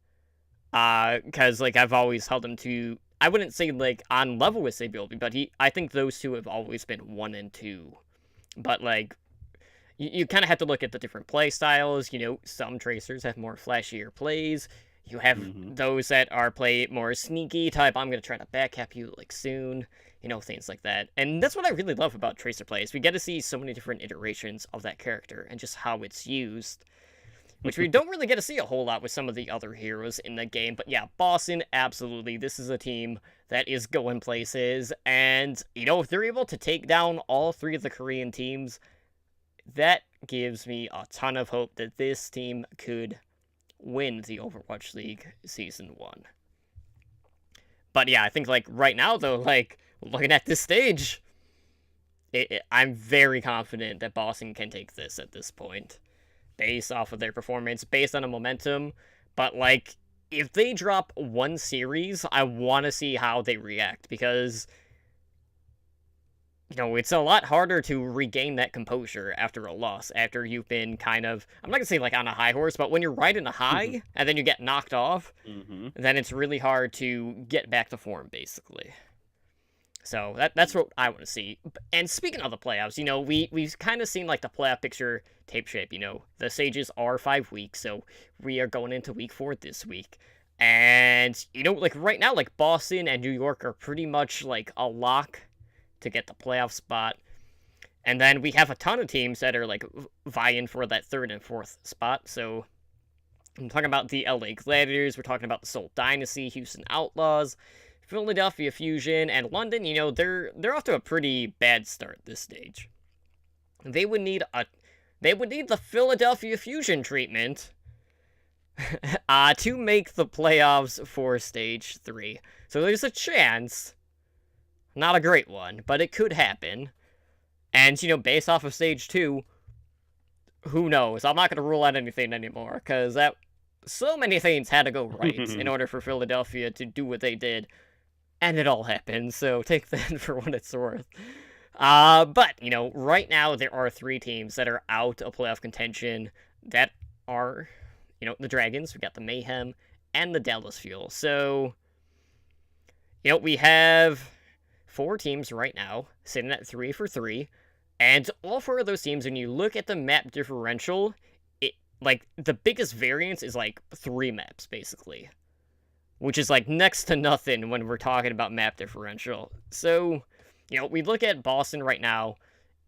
because like I've always held him to. I wouldn't say like on level with Sabiolbi, but I think those two have always been 1 and 2. But like you kind of have to look at the different play styles. Some tracers have more flashier plays. You have those that are play more sneaky type. I'm gonna try to backcap you like soon. Things like that. And that's what I really love about Tracer plays. We get to see so many different iterations of that character and just how it's used, which we don't really get to see a whole lot with some of the other heroes in the game. But yeah, Boston, absolutely. This is a team that is going places. And, if they're able to take down all 3 of the Korean teams, that gives me a ton of hope that this team could win the Overwatch League Season 1. But yeah, I think, like, right now, though, like, looking at this stage, I'm very confident that Boston can take this at this point, based off of their performance, based on a momentum. But, like, if they drop one series, I want to see how they react, because, it's a lot harder to regain that composure after a loss, after you've been kind of, I'm not going to say, like, on a high horse, but when you're riding a high, and then you get knocked off, then it's really hard to get back to form, basically. So that's what I want to see. And speaking of the playoffs, we've kind of seen like the playoff picture tape shape. The stages are 5 weeks, so we are going into week 4 this week. And like right now, like Boston and New York are pretty much like a lock to get the playoff spot. And then we have a ton of teams that are like vying for that 3rd and 4th spot. So I'm talking about the LA Gladiators. We're talking about the Seoul Dynasty, Houston Outlaws, Philadelphia Fusion, and London. They're off to a pretty bad start this stage. They would need the Philadelphia Fusion treatment to make the playoffs for Stage 3. So there's a chance, not a great one, but it could happen. And based off of Stage 2, who knows? I'm not going to rule out anything anymore, because so many things had to go right in order for Philadelphia to do what they did. And it all happened, so take that for what it's worth. But, right now there are 3 teams that are out of playoff contention that are, the Dragons, we got the Mayhem, and the Dallas Fuel. So, we have 4 teams right now sitting at 3 for 3, and all 4 of those teams, when you look at the map differential, like, the biggest variance is, like, 3 maps, basically. Which is, like, next to nothing when we're talking about map differential. So, we look at Boston right now,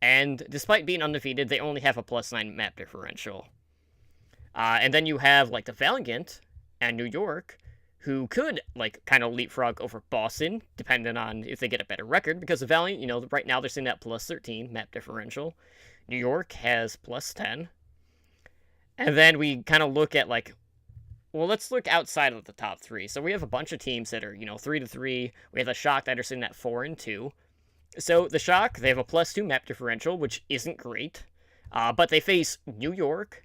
and despite being undefeated, they only have a +9 map differential. And then you have, like, the Valiant and New York, who could, like, kind of leapfrog over Boston, depending on if they get a better record, because the Valiant, right now they're sitting at +13 map differential. New York has +10. And then we kind of look at, like, well, let's look outside of the top 3. So we have a bunch of teams that are, 3 to 3. We have the Shock that are sitting at 4 and 2. So the Shock, they have a +2 map differential, which isn't great. But they face New York,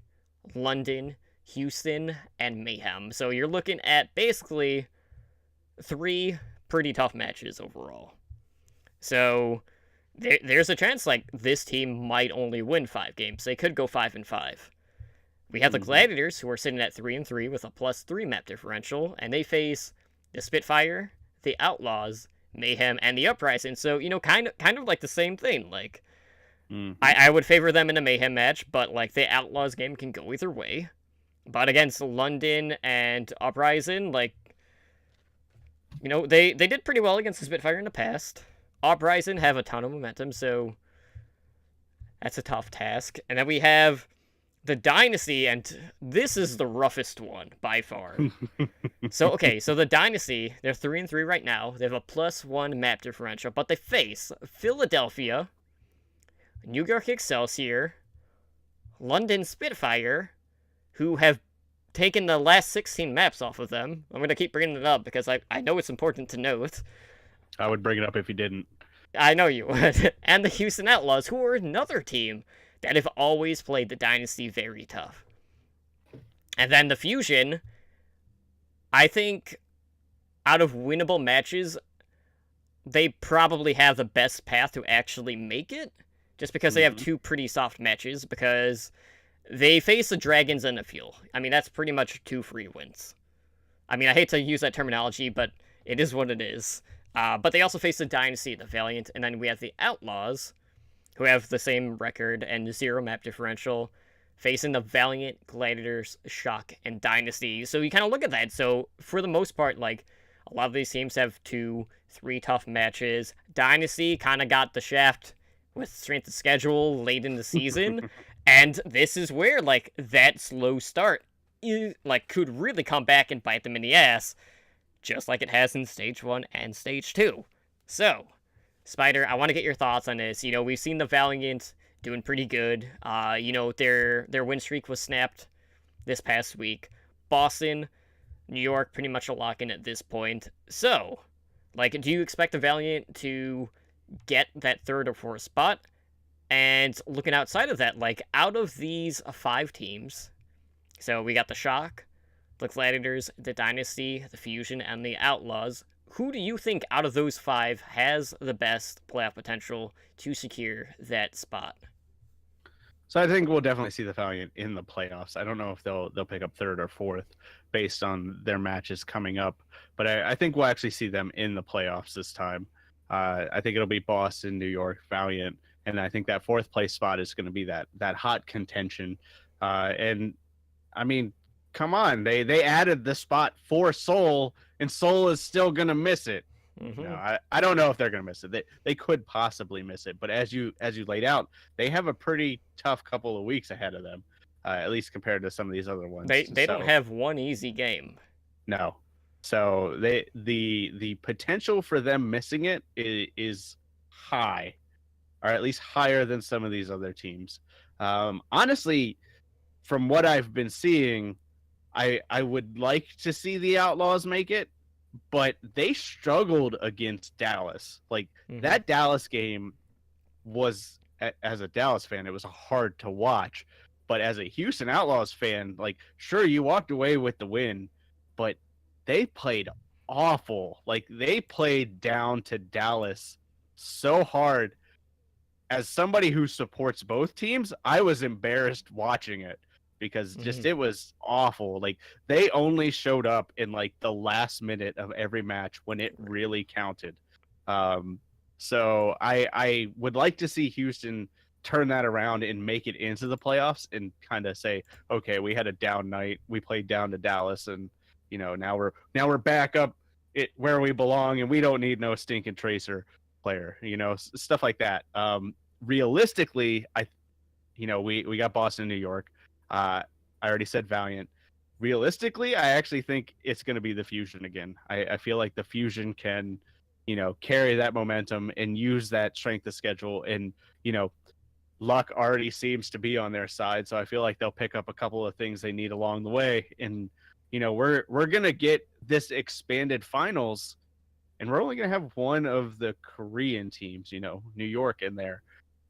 London, Houston, and Mayhem. So you're looking at basically 3 pretty tough matches overall. So there's a chance like this team might only win 5 games. They could go 5-5. We have the Gladiators, who are sitting at 3-3 with a +3 map differential, and they face the Spitfire, the Outlaws, Mayhem, and the Uprising. So kind of like the same thing. Like I would favor them in a Mayhem match, but like the Outlaws game can go either way. But against London and Uprising, like they did pretty well against the Spitfire in the past. Uprising have a ton of momentum, so that's a tough task. And then we have the Dynasty, and this is the roughest one by far. So the Dynasty, they're 3-3 right now. They have a +1 map differential, but they face Philadelphia, New York Excelsior, London Spitfire, who have taken the last 16 maps off of them. I'm going to keep bringing it up because I know it's important to note. I would bring it up if you didn't. I know you would. And the Houston Outlaws, who are another team that have always played the Dynasty very tough. And then the Fusion, I think out of winnable matches, they probably have the best path to actually make it, just because they have 2 pretty soft matches, because they face the Dragons and the Fuel. I mean, that's pretty much 2 free wins. I mean, I hate to use that terminology, but it is what it is. But they also face the Dynasty, the Valiant, and then we have the Outlaws, who have the same record and 0 map differential, facing the Valiant, Gladiators, Shock, and Dynasty. So you kind of look at that. So for the most part, like, a lot of these teams have 2, 3 tough matches. Dynasty kind of got the shaft with strength of schedule late in the season, and this is where, like, that slow start, could really come back and bite them in the ass, just like it has in Stage 1 and Stage 2. So, Spider, I want to get your thoughts on this. We've seen the Valiant doing pretty good. Their win streak was snapped this past week. Boston, New York, pretty much a lock-in at this point. So, do you expect the Valiant to get that 3rd or 4th spot? And looking outside of that, out of these 5 teams, so we got the Shock, the Gladiators, the Dynasty, the Fusion, and the Outlaws. Who do you think out of those 5 has the best playoff potential to secure that spot? So I think we'll definitely see the Valiant in the playoffs. I don't know if they'll pick up 3rd or 4th based on their matches coming up, but I think we'll actually see them in the playoffs this time. I think it'll be Boston, New York, Valiant, and I think that 4th place spot is going to be that hot contention. And I mean, come on, they added the spot for Seoul, and Seoul is still gonna miss it. I don't know if they're gonna miss it. They could possibly miss it, but as you laid out, they have a pretty tough couple of weeks ahead of them, at least compared to some of these other ones. They don't have one easy game. No, so the potential for them missing it is high, or at least higher than some of these other teams. Honestly, from what I've been seeing, I would like to see the Outlaws make it, but they struggled against Dallas. That Dallas game was, as a Dallas fan, it was hard to watch. But as a Houston Outlaws fan, sure, you walked away with the win, but they played awful. They played down to Dallas so hard. As somebody who supports both teams, I was embarrassed watching it, because just it was awful. They only showed up in the last minute of every match when it really counted. So I would like to see Houston turn that around and make it into the playoffs and kind of say, okay, we had a down night, we played down to Dallas, and now we're back up where we belong, and we don't need no stinking Tracer player, stuff like that. Realistically, we got Boston, New York. I already said Valiant. Realistically, I actually think it's going to be the Fusion again. I feel like the Fusion can, carry that momentum and use that strength of schedule. And, luck already seems to be on their side. So I feel like they'll pick up a couple of things they need along the way. And, we're going to get this expanded finals, and we're only going to have one of the Korean teams, New York in there.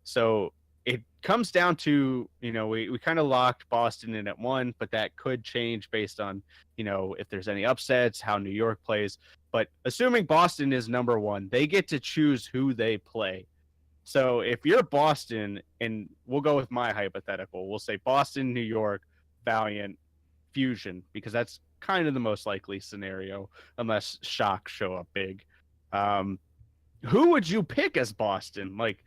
So it comes down to, we kind of locked Boston in at 1, but that could change based on, if there's any upsets, how New York plays. but assuming Boston is number one, they get to choose who they play. So if you're Boston, and we'll go with my hypothetical, we'll say Boston, New York, Valiant, Fusion, because that's kind of the most likely scenario, unless Shock show up big. Who would you pick as Boston? Like,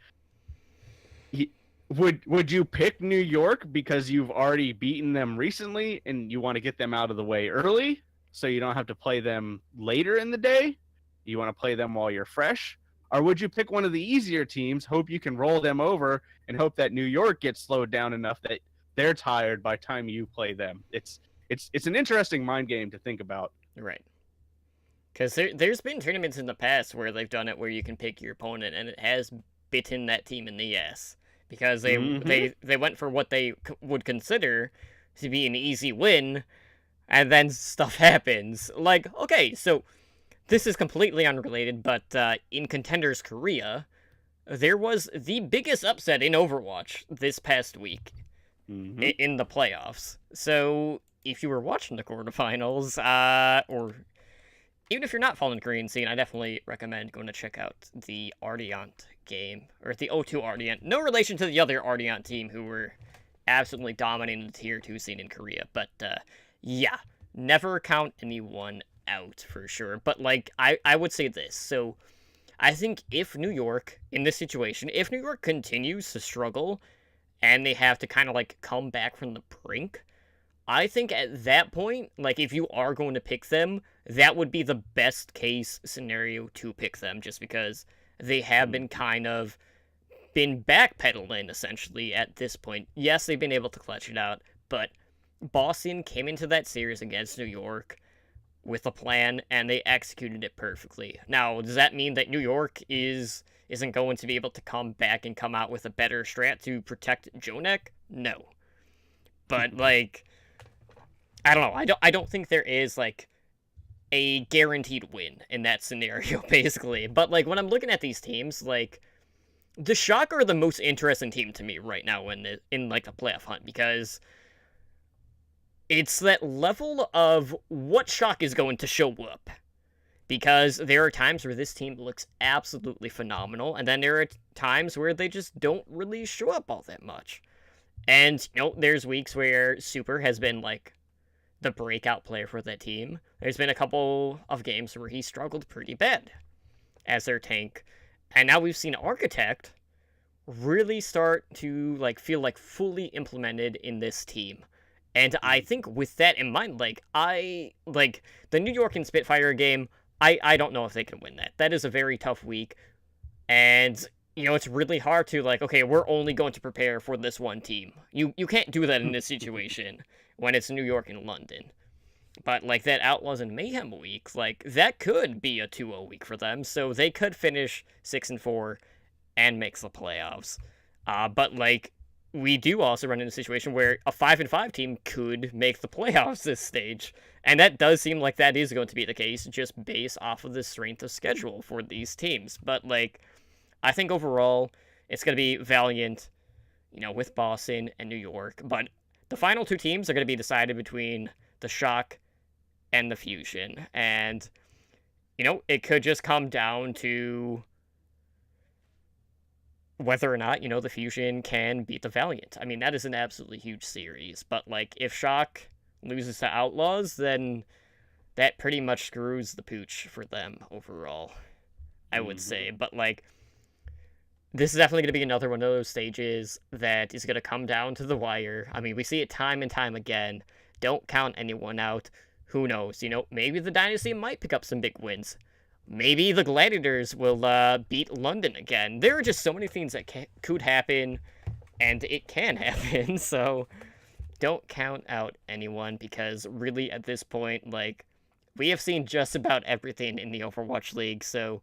would you pick New York because you've already beaten them recently and you want to get them out of the way early so you don't have to play them later in the day? You want to play them while you're fresh? Or would you pick one of the easier teams, hope you can roll them over, and hope that New York gets slowed down enough that they're tired by the time you play them? It's an interesting mind game to think about. Right. Because there's been tournaments in the past where they've done it where you can pick your opponent, and it has bitten that team in the ass. Because they went for what they would consider to be an easy win, and then stuff happens. Like, okay, so this is completely unrelated, but in Contenders Korea, there was the biggest upset in Overwatch this past week in the playoffs. So if you were watching the quarterfinals, or even if you're not following the Korean scene, I definitely recommend going to check out the Ardiant game, or the O2 Ardiant. No relation to the other Ardiant team who were absolutely dominating the Tier 2 scene in Korea, but yeah, never count anyone out for sure. But like, I would say this, so I think if New York, in this situation, if New York continues to struggle, and they have to kind of like come back from the brink, I think at that point, like, if you are going to pick them, that would be the best case scenario to pick them, just because they have been been backpedaling, essentially, at this point. Yes, they've been able to clutch it out, but Boston came into that series against New York with a plan, and they executed it perfectly. Now, does that mean that New York isn't going to be able to come back and come out with a better strat to protect Jonek? No. But, like, I don't know. I don't think there is, like, a guaranteed win in that scenario, basically. But, like, when I'm looking at these teams, like, the Shock are the most interesting team to me right now in like, the playoff hunt, because it's that level of what Shock is going to show up. Because there are times where this team looks absolutely phenomenal, and then there are times where they just don't really show up all that much. And, you know, there's weeks where Super has been, like, the breakout player for that team. There's been a couple of games where he struggled pretty bad as their tank. And now we've seen Architect really start to, like, feel, like, fully implemented in this team. And I think with that in mind, like, the New York and Spitfire game, I don't know if they can win that. That is a very tough week. And, you know, it's really hard to, like, okay, we're only going to prepare for this one team. You can't do that in this situation when it's New York and London. But, like, that Outlaws and Mayhem week, like, that could be a 2-0 week for them. So they could finish 6-4 and make the playoffs. But, like, we do also run into a situation where a 5-5 team could make the playoffs this stage. And that does seem like that is going to be the case, just based off of the strength of schedule for these teams. But, like, I think overall, it's going to be Valiant, you know, with Boston and New York. But the final two teams are going to be decided between the Shock and the Fusion. And, you know, it could just come down to whether or not, you know, the Fusion can beat the Valiant. I mean, that is an absolutely huge series. But, like, if Shock loses to Outlaws, then that pretty much screws the pooch for them overall, I would say. But, like, this is definitely going to be another one of those stages that is going to come down to the wire. I mean, we see it time and time again. Don't count anyone out. Who knows? You know, maybe the Dynasty might pick up some big wins. Maybe the Gladiators will beat London again. There are just so many things that could happen, and it can happen. So don't count out anyone, because really at this point, like, we have seen just about everything in the Overwatch League. So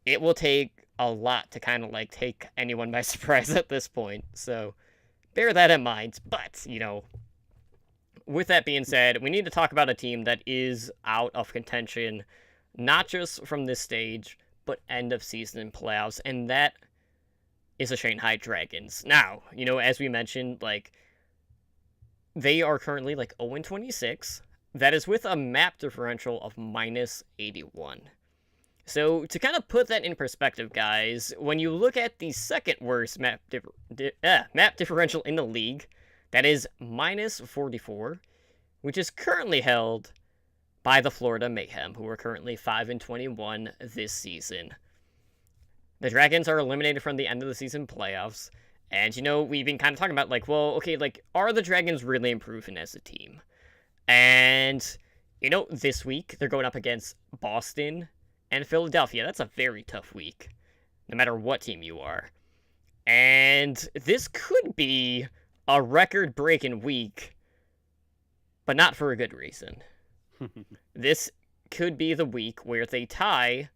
it will take a lot to kind of, like, take anyone by surprise at this point. So bear that in mind. But, you know, with that being said, we need to talk about a team that is out of contention, not just from this stage, but end of season playoffs, and that is the Shanghai Dragons. Now, you know, as we mentioned, like, they are currently, like, 0-26. that is with a map differential of minus 81. So, to kind of put that in perspective, guys, when you look at the second worst map differential in the league, that is minus 44, which is currently held by the Florida Mayhem, who are currently 5-21 this season. The Dragons are eliminated from the end of the season playoffs, and we've been kind of talking about, like, well, okay, like, are the Dragons really improving as a team? And, this week, they're going up against Boston and Philadelphia. That's a very tough week, no matter what team you are. And this could be a record-breaking week, but not for a good reason. This could be the week where they tie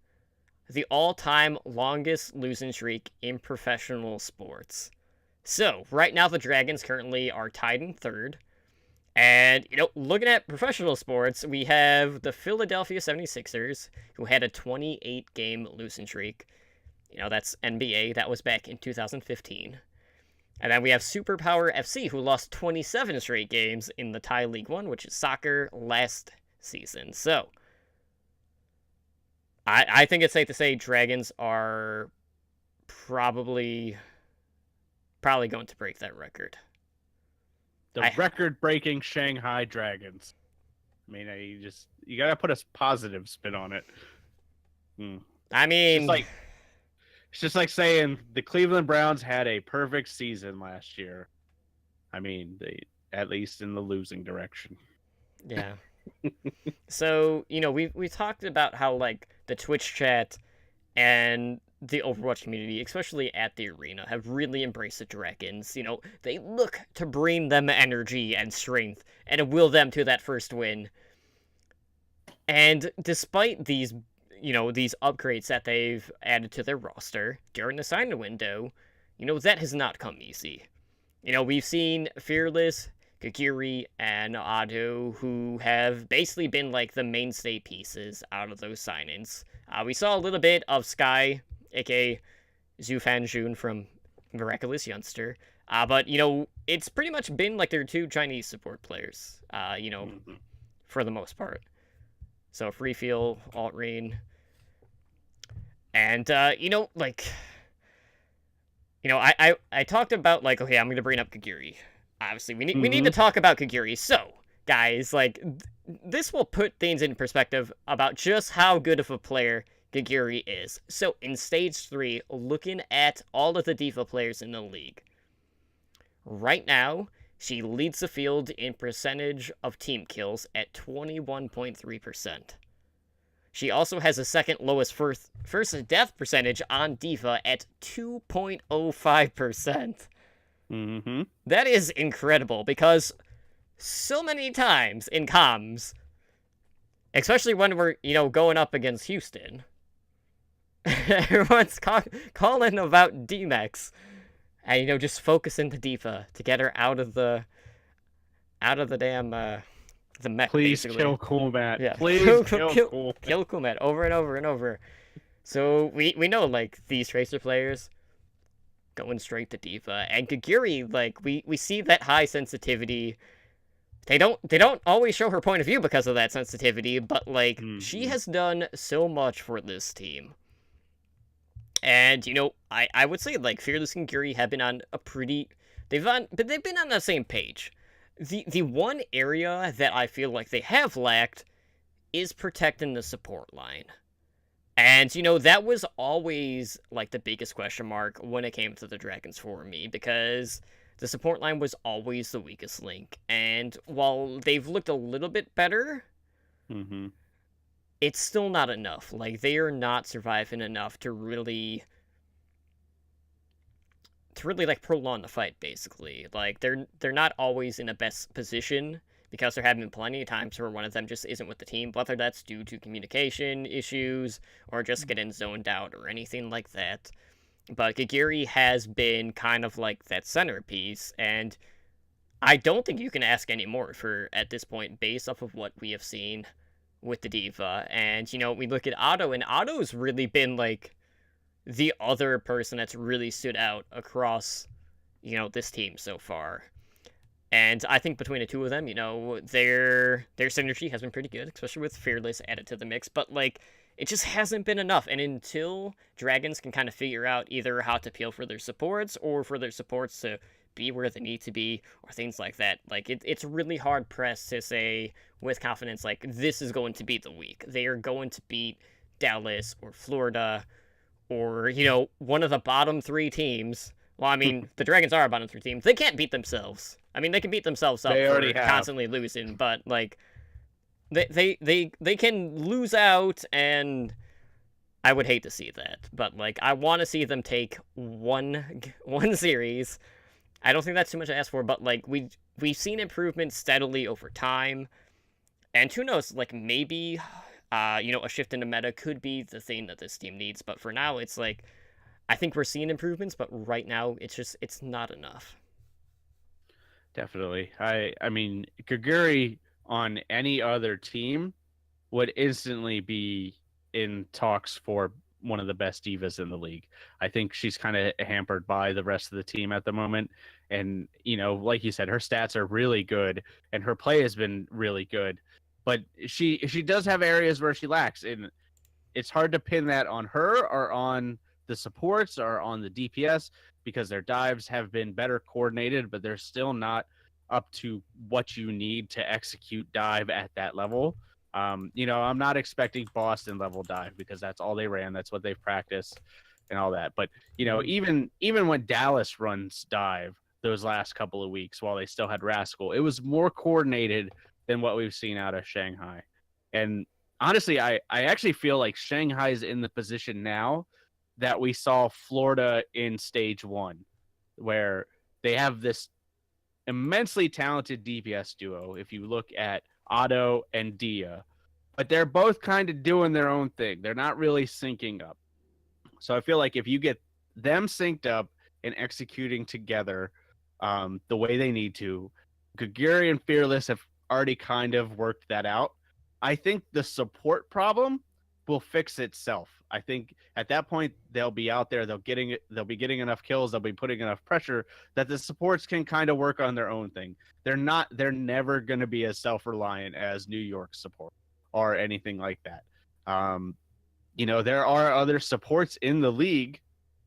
the all-time longest losing streak in professional sports. So, right now the Dragons currently are tied in third. And, looking at professional sports, we have the Philadelphia 76ers, who had a 28-game losing streak. That's NBA. That was back in 2015. And then we have Superpower FC, who lost 27 straight games in the Thai League 1, which is soccer, last season. So, I think it's safe to say Dragons are probably going to break that record. The record-breaking Shanghai Dragons. I mean, you gotta put a positive spin on it. I mean, it's just like saying the Cleveland Browns had a perfect season last year. I mean, they at least in the losing direction. Yeah. So, we talked about how, like, the Twitch chat and the Overwatch community, especially at the arena, have really embraced the Dragons. They look to bring them energy and strength and will them to that first win. And despite these upgrades that they've added to their roster during the signing window, that has not come easy. We've seen Fearless, Kagiri, and Otto, who have basically been like the mainstay pieces out of those signings. We saw a little bit of Sky, aka Zufan Jun from Miraculous Youngster. But, it's pretty much been like their two Chinese support players, for the most part. So, Free Feel, Alt Rain. And, I talked about, like, okay, I'm going to bring up Kagiri. Obviously, we need to talk about Kagiri. So, guys, like, this will put things in perspective about just how good of a player Kagiri is. So, in Stage 3, looking at all of the D.Va players in the league, right now, she leads the field in percentage of team kills at 21.3%. She also has the second lowest first death percentage on D.Va at 2.05%. That is incredible, because so many times in comms, especially when we're, going up against Houston, everyone's calling about D-Mex, and, just focusing the D.Va to get her out of the damn, the mech, Please basically. kill Coolmat. Yeah. Please kill Coolmat over and over and over. So, we know, like, these Tracer players going straight to D.Va, and Kagiri, like, we see that high sensitivity. They don't always show her point of view because of that sensitivity, but, like, she has done so much for this team. And, I would say, like, Fearless and Kagiri have been on a pretty... They've been on the same page. The one area that I feel like they have lacked is protecting the support line. And, that was always, like, the biggest question mark when it came to the Dragons for me, because the support line was always the weakest link. And while they've looked a little bit better, it's still not enough. Like, they are not surviving enough to really like, prolong the fight, basically. Like, they're not always in the best position, because there have been plenty of times where one of them just isn't with the team, whether that's due to communication issues or just getting zoned out or anything like that. But Kagiri has been kind of like that centerpiece, and I don't think you can ask any more for at this point, based off of what we have seen with the D.Va. And, we look at Otto, and Otto's really been, like, the other person that's really stood out across, this team so far. And I think between the two of them, their synergy has been pretty good, especially with Fearless added to the mix. But like, it just hasn't been enough. And until Dragons can kind of figure out either how to appeal for their supports or for their supports to be where they need to be or things like that, like it's really hard pressed to say with confidence like this is going to be the week. They are going to beat Dallas or Florida or one of the bottom three teams. Well, I mean, the Dragons are a bottom three team. They can't beat themselves. I mean, they can beat themselves up They for already have. constantly losing, but like they can lose out, and I would hate to see that. But like, I want to see them take one series. I don't think that's too much to ask for, but like we've seen improvements steadily over time, and who knows, like maybe a shift in the meta could be the thing that this team needs. But for now, it's like I think we're seeing improvements, but right now it's not enough. Definitely. I mean, Kaguri on any other team would instantly be in talks for one of the best divas in the league. I think she's kind of hampered by the rest of the team at the moment. And, like you said, her stats are really good and her play has been really good. But she does have areas where she lacks. And it's hard to pin that on her or on the supports or on the DPS because their dives have been better coordinated, but they're still not up to what you need to execute dive at that level. I'm not expecting Boston level dive because that's all they ran. That's what they've practiced and all that. But, even when Dallas runs dive those last couple of weeks while they still had Rascal, it was more coordinated than what we've seen out of Shanghai. And honestly, I actually feel like Shanghai's in the position now that we saw Florida in stage 1, where they have this immensely talented DPS duo. If you look at Otto and Dia, but they're both kind of doing their own thing. They're not really syncing up. So I feel like if you get them synced up and executing together the way they need to, Kaguri and Fearless have already kind of worked that out. I think the support problem will fix itself. I think at that point they'll be out there, they'll be getting enough kills, they'll be putting enough pressure that the supports can kind of work on their own thing. They're never going to be as self-reliant as New York support or anything like that. There are other supports in the league,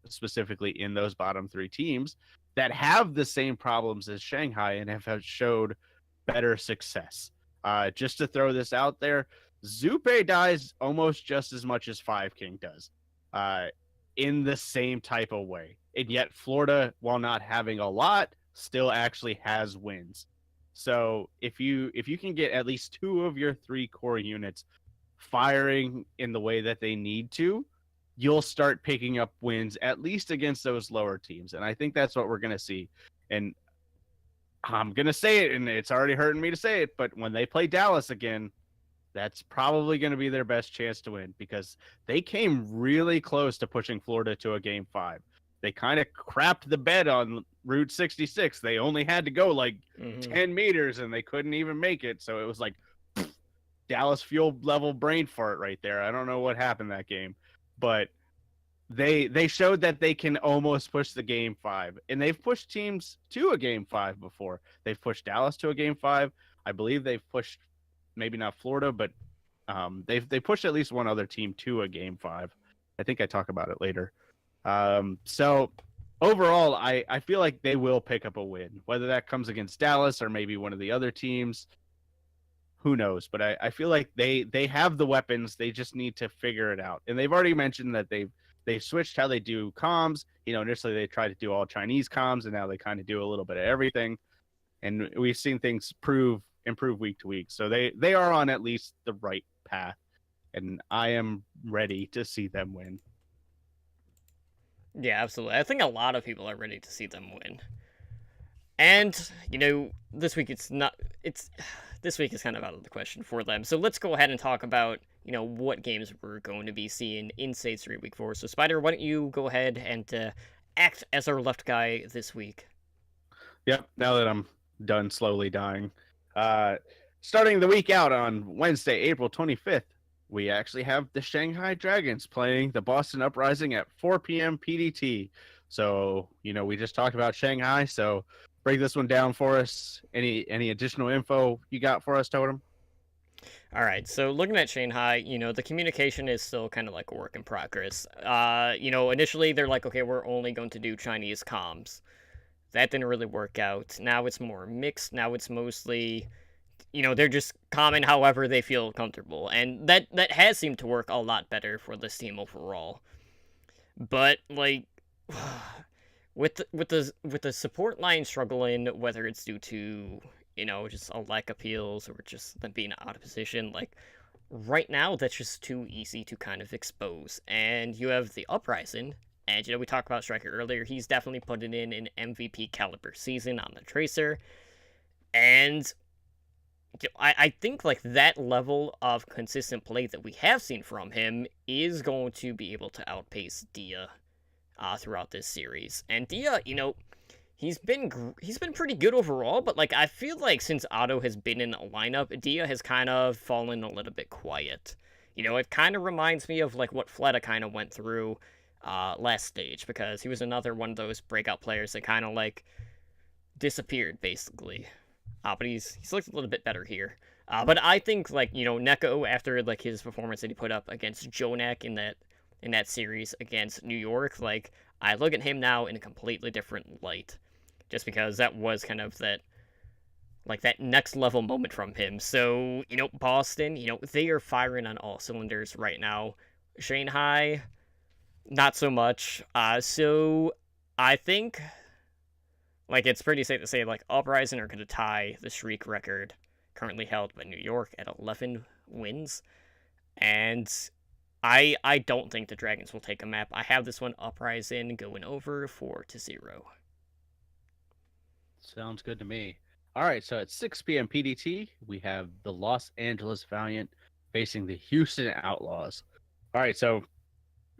specifically in those bottom 3 teams, that have the same problems as Shanghai and have showed better success. Just to throw this out there, Zupe dies almost just as much as Five King does, in the same type of way. And yet Florida, while not having a lot, still actually has wins. So if you can get at least 2 of your 3 core units firing in the way that they need to, you'll start picking up wins, at least against those lower teams. And I think that's what we're going to see. And I'm going to say it, and it's already hurting me to say it, but when they play Dallas again, that's probably going to be their best chance to win because they came really close to pushing Florida to a game 5. They kind of crapped the bed on Route 66. They only had to go like 10 meters and they couldn't even make it. So it was like Dallas fuel level brain fart right there. I don't know what happened that game, but they showed that they can almost push the game 5, and they've pushed teams to a game 5 before. They've pushed Dallas to a game 5. I believe they've pushed maybe not Florida, but they pushed at least one other team to a game 5. I think I talk about it later. So overall, I feel like they will pick up a win, whether that comes against Dallas or maybe one of the other teams. Who knows? But I feel like they have the weapons. They just need to figure it out. And they've already mentioned that they've switched how they do comms. Initially they tried to do all Chinese comms, and now they kind of do a little bit of everything. And we've seen things improve week to week. So they are on at least the right path. And I am ready to see them win. Yeah, absolutely. I think a lot of people are ready to see them win. And, this week this week is kind of out of the question for them. So let's go ahead and talk about, what games we're going to be seeing in Stage 3 Week 4. So Spider, why don't you go ahead and act as our left guy this week? Yep, now that I'm done slowly dying. Starting the week out on Wednesday, April 25th, we actually have the Shanghai Dragons playing the Boston Uprising at 4 p.m. PDT. So, we just talked about Shanghai, so break this one down for us. Any additional info you got for us, Totem? All right, so looking at Shanghai, the communication is still kind of like a work in progress. Initially they're like, okay, we're only going to do Chinese comms. That didn't really work out. Now it's more mixed. Now it's mostly, they're just common however they feel comfortable, and that has seemed to work a lot better for this team overall. But like, with the support line struggling, whether it's due to just a lack of heals or just them being out of position, like right now that's just too easy to kind of expose. And you have the Uprising, and we talked about Striker earlier. He's definitely putting in an MVP caliber season on the Tracer, and I think like that level of consistent play that we have seen from him is going to be able to outpace Dia throughout this series. And Dia, he's been pretty good overall, but like I feel like since Otto has been in a lineup, Dia has kind of fallen a little bit quiet. It kind of reminds me of like what Fleta kind of went through last stage, because he was another one of those breakout players that kind of like disappeared basically. But he's looked a little bit better here. But I think like Neko, after like his performance that he put up against Jonak in that series against New York, like I look at him now in a completely different light, just because that was kind of that next level moment from him. So Boston, they are firing on all cylinders right now. Shanghai, not so much. So I think like it's pretty safe to say like Uprising are going to tie the streak record currently held by New York at 11 wins, and I don't think the Dragons will take a map. I have this one Uprising going over 4-0. Sounds good to me. All right, so at 6 p.m. PDT, we have the Los Angeles Valiant facing the Houston Outlaws. All right, so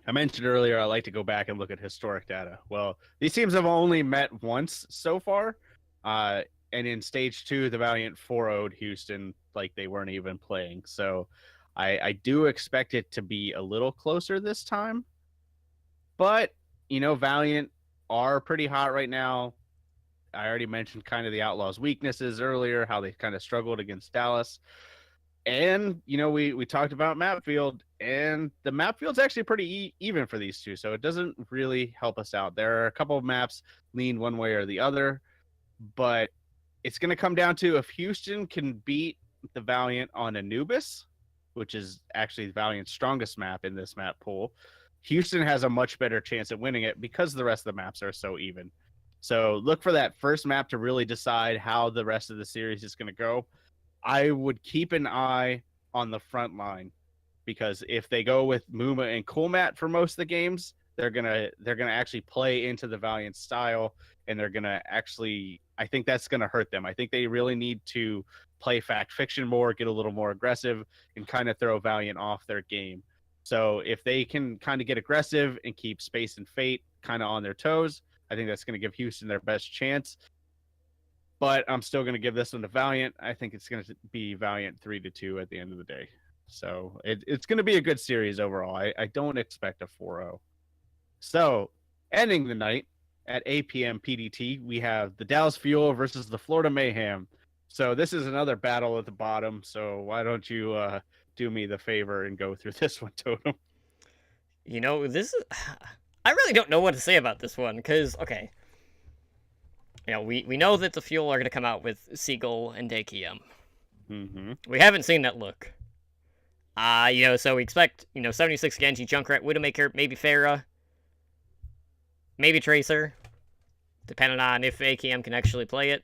I mentioned earlier I like to go back and look at historic data. Well, these teams have only met once so far, and in stage 2, the Valiant 4-0'd Houston like they weren't even playing. So I do expect it to be a little closer this time. But, Valiant are pretty hot right now. I already mentioned kind of the Outlaws' weaknesses earlier, how they kind of struggled against Dallas. And, we talked about map field, and the map field's actually pretty even for these two, so it doesn't really help us out. There are a couple of maps lean one way or the other, but it's going to come down to if Houston can beat the Valiant on Anubis, which is actually the Valiant's strongest map in this map pool. Houston has a much better chance at winning it because the rest of the maps are so even. So look for that first map to really decide how the rest of the series is going to go. I would keep an eye on the front line, because if they go with Muma and Coolmat for most of the games, they're gonna actually play into the Valiant style, and they're gonna actually, I think that's gonna hurt them. I think they really need to play fact fiction more, get a little more aggressive, and kind of throw Valiant off their game. So if they can kind of get aggressive and keep Space and Fate kind of on their toes, I think that's going to give Houston their best chance. But I'm still going to give this one to Valiant. I think it's going to be Valiant 3-2 at the end of the day. So it's going to be a good series overall. I don't expect a 4-0. So ending the night at 8 p.m. PDT, we have the Dallas Fuel versus the Florida Mayhem. So this is another battle at the bottom. So why don't you do me the favor and go through this one, Totem? This is... I really don't know what to say about this one, because, okay, we know that the Fuel are going to come out with Seagull and Dakium. Mm-hmm. We haven't seen that look. So we expect, 76 Genji, Junkrat, Widowmaker, maybe Pharah, maybe Tracer, depending on if AKM can actually play it.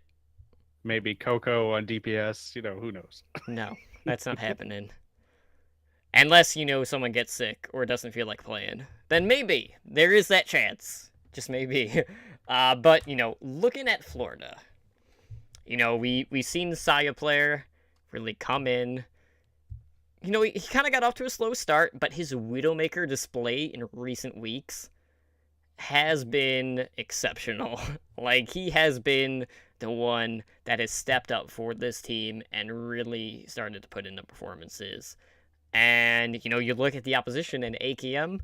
Maybe Coco on DPS, who knows? No, that's not happening. Unless, someone gets sick or doesn't feel like playing. Then maybe. There is that chance. Just maybe. But, looking at Florida, we've seen the Saya player really come in. He kind of got off to a slow start, but his Widowmaker display in recent weeks has been exceptional. Like, he has been the one that has stepped up for this team and really started to put in the performances. And, you look at the opposition in AKM,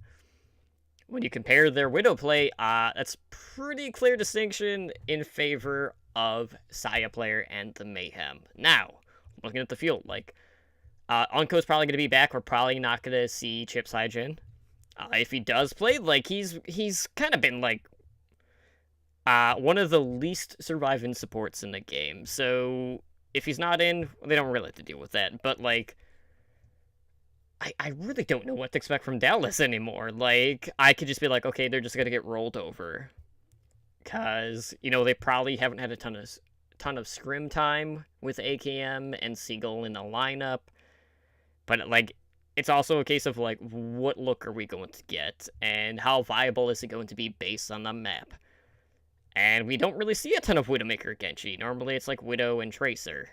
when you compare their Widow play, that's pretty clear distinction in favor of Saya player and the Mayhem. Now, looking at the field, like, Unko's probably going to be back. We're probably not going to see Chip Saijin. If he does play, like, he's kind of been, like, one of the least surviving supports in the game. So, if he's not in, they don't really have to deal with that. But, like, I really don't know what to expect from Dallas anymore. Like, I could just be like, okay, they're just going to get rolled over. Because, they probably haven't had a ton of scrim time with AKM and Siegel in the lineup. But, like, it's also a case of, like, what look are we going to get? And how viable is it going to be based on the map? And we don't really see a ton of Widowmaker Genji. Normally it's, like, Widow and Tracer.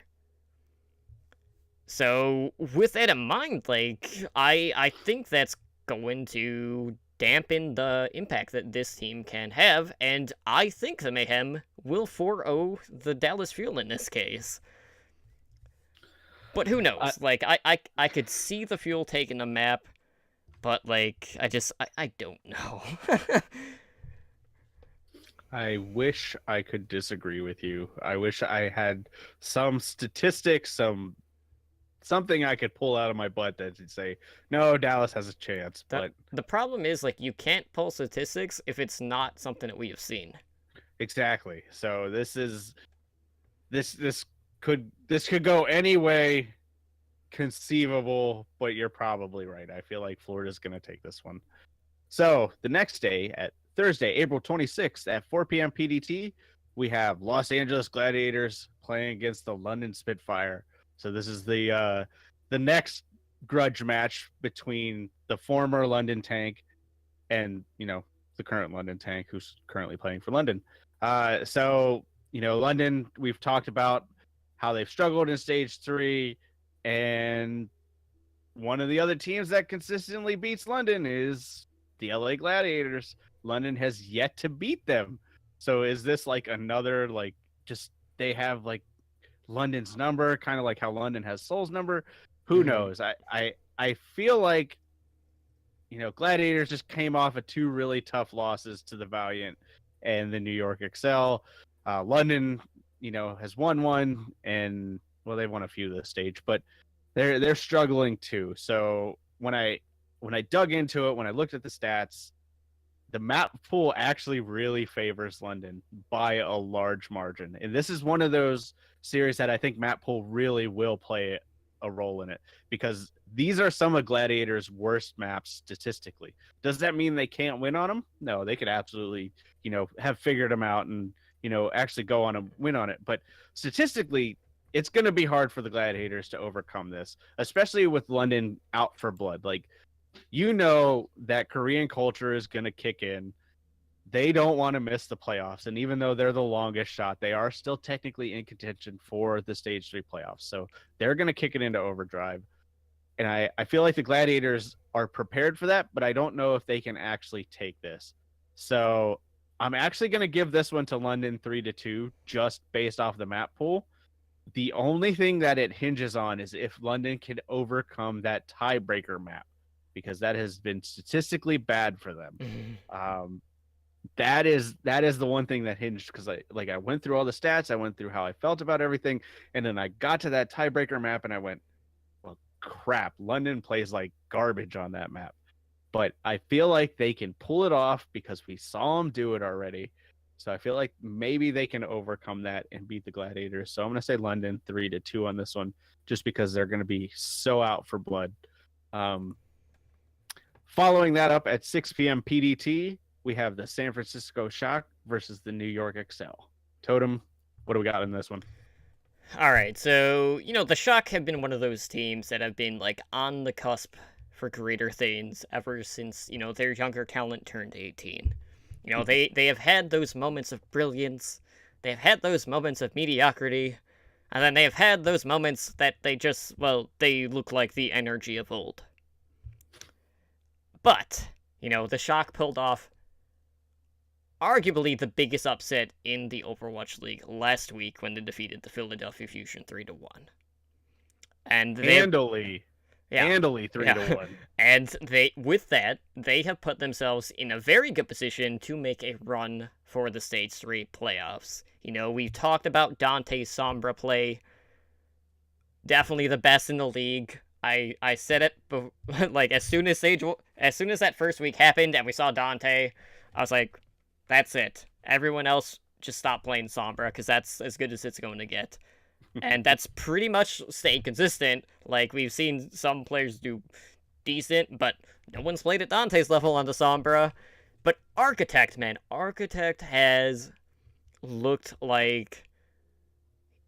So, with that in mind, like, I think that's going to dampen the impact that this team can have, and I think the Mayhem will 4-0 the Dallas Fuel in this case. But who knows? I could see the Fuel taking the map, but, like, I don't know. I wish I could disagree with you. I wish I had some statistics, something I could pull out of my butt that would say, no, Dallas has a chance. But the problem is, like, you can't pull statistics if it's not something that we have seen. Exactly. So this could go any way conceivable, but you're probably right. I feel like Florida's going to take this one. So the next day, at Thursday, April 26th at 4 p.m. PDT, we have Los Angeles Gladiators playing against the London Spitfire. So this is the next grudge match between the former London Tank and, the current London Tank who's currently playing for London. So, London, we've talked about how they've struggled in stage 3, and one of the other teams that consistently beats London is the LA Gladiators. London has yet to beat them. So is this like another, like, just they have like London's number, kind of like how London has Seoul's number? Who knows? I feel like, Gladiators just came off of 2 really tough losses to the Valiant and the New York Excel. London, has won one, and well, they've won a few this stage, but they're struggling too. So when I dug into it, when I looked at the stats, the map pool actually really favors London by a large margin. And this is one of those series that I think map pool really will play a role in it, because these are some of Gladiator's worst maps statistically. Does that mean they can't win on them? No, they could absolutely, have figured them out and, actually go on and win on it. But statistically, it's going to be hard for the Gladiators to overcome this, especially with London out for blood. Like, that Korean culture is going to kick in. They don't want to miss the playoffs. And even though they're the longest shot, they are still technically in contention for the stage 3 playoffs. So they're going to kick it into overdrive. And I feel like the Gladiators are prepared for that, but I don't know if they can actually take this. So I'm actually going to give this one to London 3-2, just based off the map pool. The only thing that it hinges on is if London can overcome that tiebreaker map, because that has been statistically bad for them. That is the one thing that hinged, because I went through all the stats, I went through how I felt about everything, and then I got to that tiebreaker map and I went, well, crap, London plays like garbage on that map. But I feel like they can pull it off because we saw them do it already. So I feel like maybe they can overcome that and beat the Gladiators. So I'm going to say London 3-2 on this one, just because they're going to be so out for blood. Following that up at 6 p.m. PDT, we have the San Francisco Shock versus the New York Excel. Totem, what do we got in this one? All right, so, the Shock have been one of those teams that have been, like, on the cusp for greater things ever since, their younger talent turned 18. They have had those moments of brilliance, they have had those moments of mediocrity, and then they have had those moments that they just, well, they look like the energy of old. But, the Shock pulled off arguably the biggest upset in the Overwatch League last week when they defeated the Philadelphia Fusion 3-1. And handily. Yeah. handily 3 Yeah. to 1. And with that, they have put themselves in a very good position to make a run for the Stage 3 playoffs. We've talked about Dante's Sombra play. Definitely the best in the league. I said it, like, as soon as that first week happened and we saw Dante, I was like, that's it. Everyone else just stop playing Sombra, because that's as good as it's going to get. And that's pretty much staying consistent. Like, we've seen some players do decent, but no one's played at Dante's level on the Sombra. But Architect, man, Architect has looked like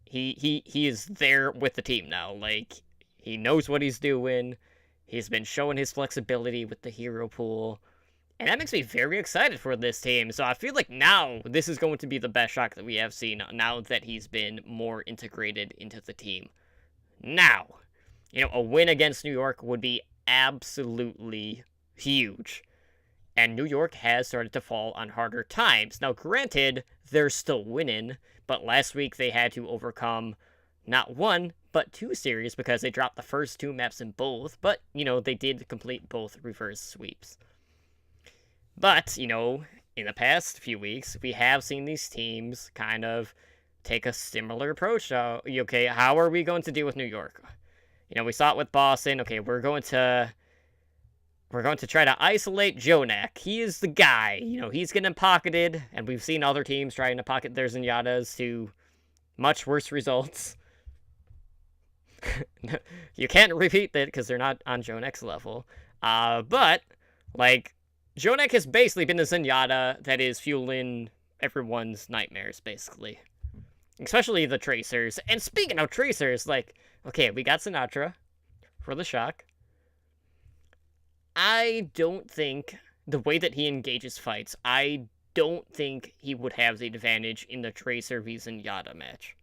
he is there with the team now. Like, he knows what he's doing. He's been showing his flexibility with the hero pool. And that makes me very excited for this team. So I feel like now this is going to be the best Shock that we have seen now that he's been more integrated into the team. Now, a win against New York would be absolutely huge. And New York has started to fall on harder times. Now, granted, they're still winning, but last week they had to overcome not one, but 2 series because they dropped the first 2 maps in both. But, they did complete both reverse sweeps. But, in the past few weeks, we have seen these teams kind of take a similar approach. Okay, how are we going to deal with New York? We saw it with Boston. Okay, we're going to try to isolate Jonak. He is the guy. He's getting pocketed, and we've seen other teams trying to pocket their Zenyatas to much worse results. You can't repeat that because they're not on Jonak's level. But, like, Jonak has basically been the Zenyatta that is fueling everyone's nightmares, basically. Especially the Tracers. And speaking of Tracers, like, okay, we got Sinatra for the Shock. I don't think the way that he engages fights, I don't think he would have the advantage in the Tracer v Zenyatta match.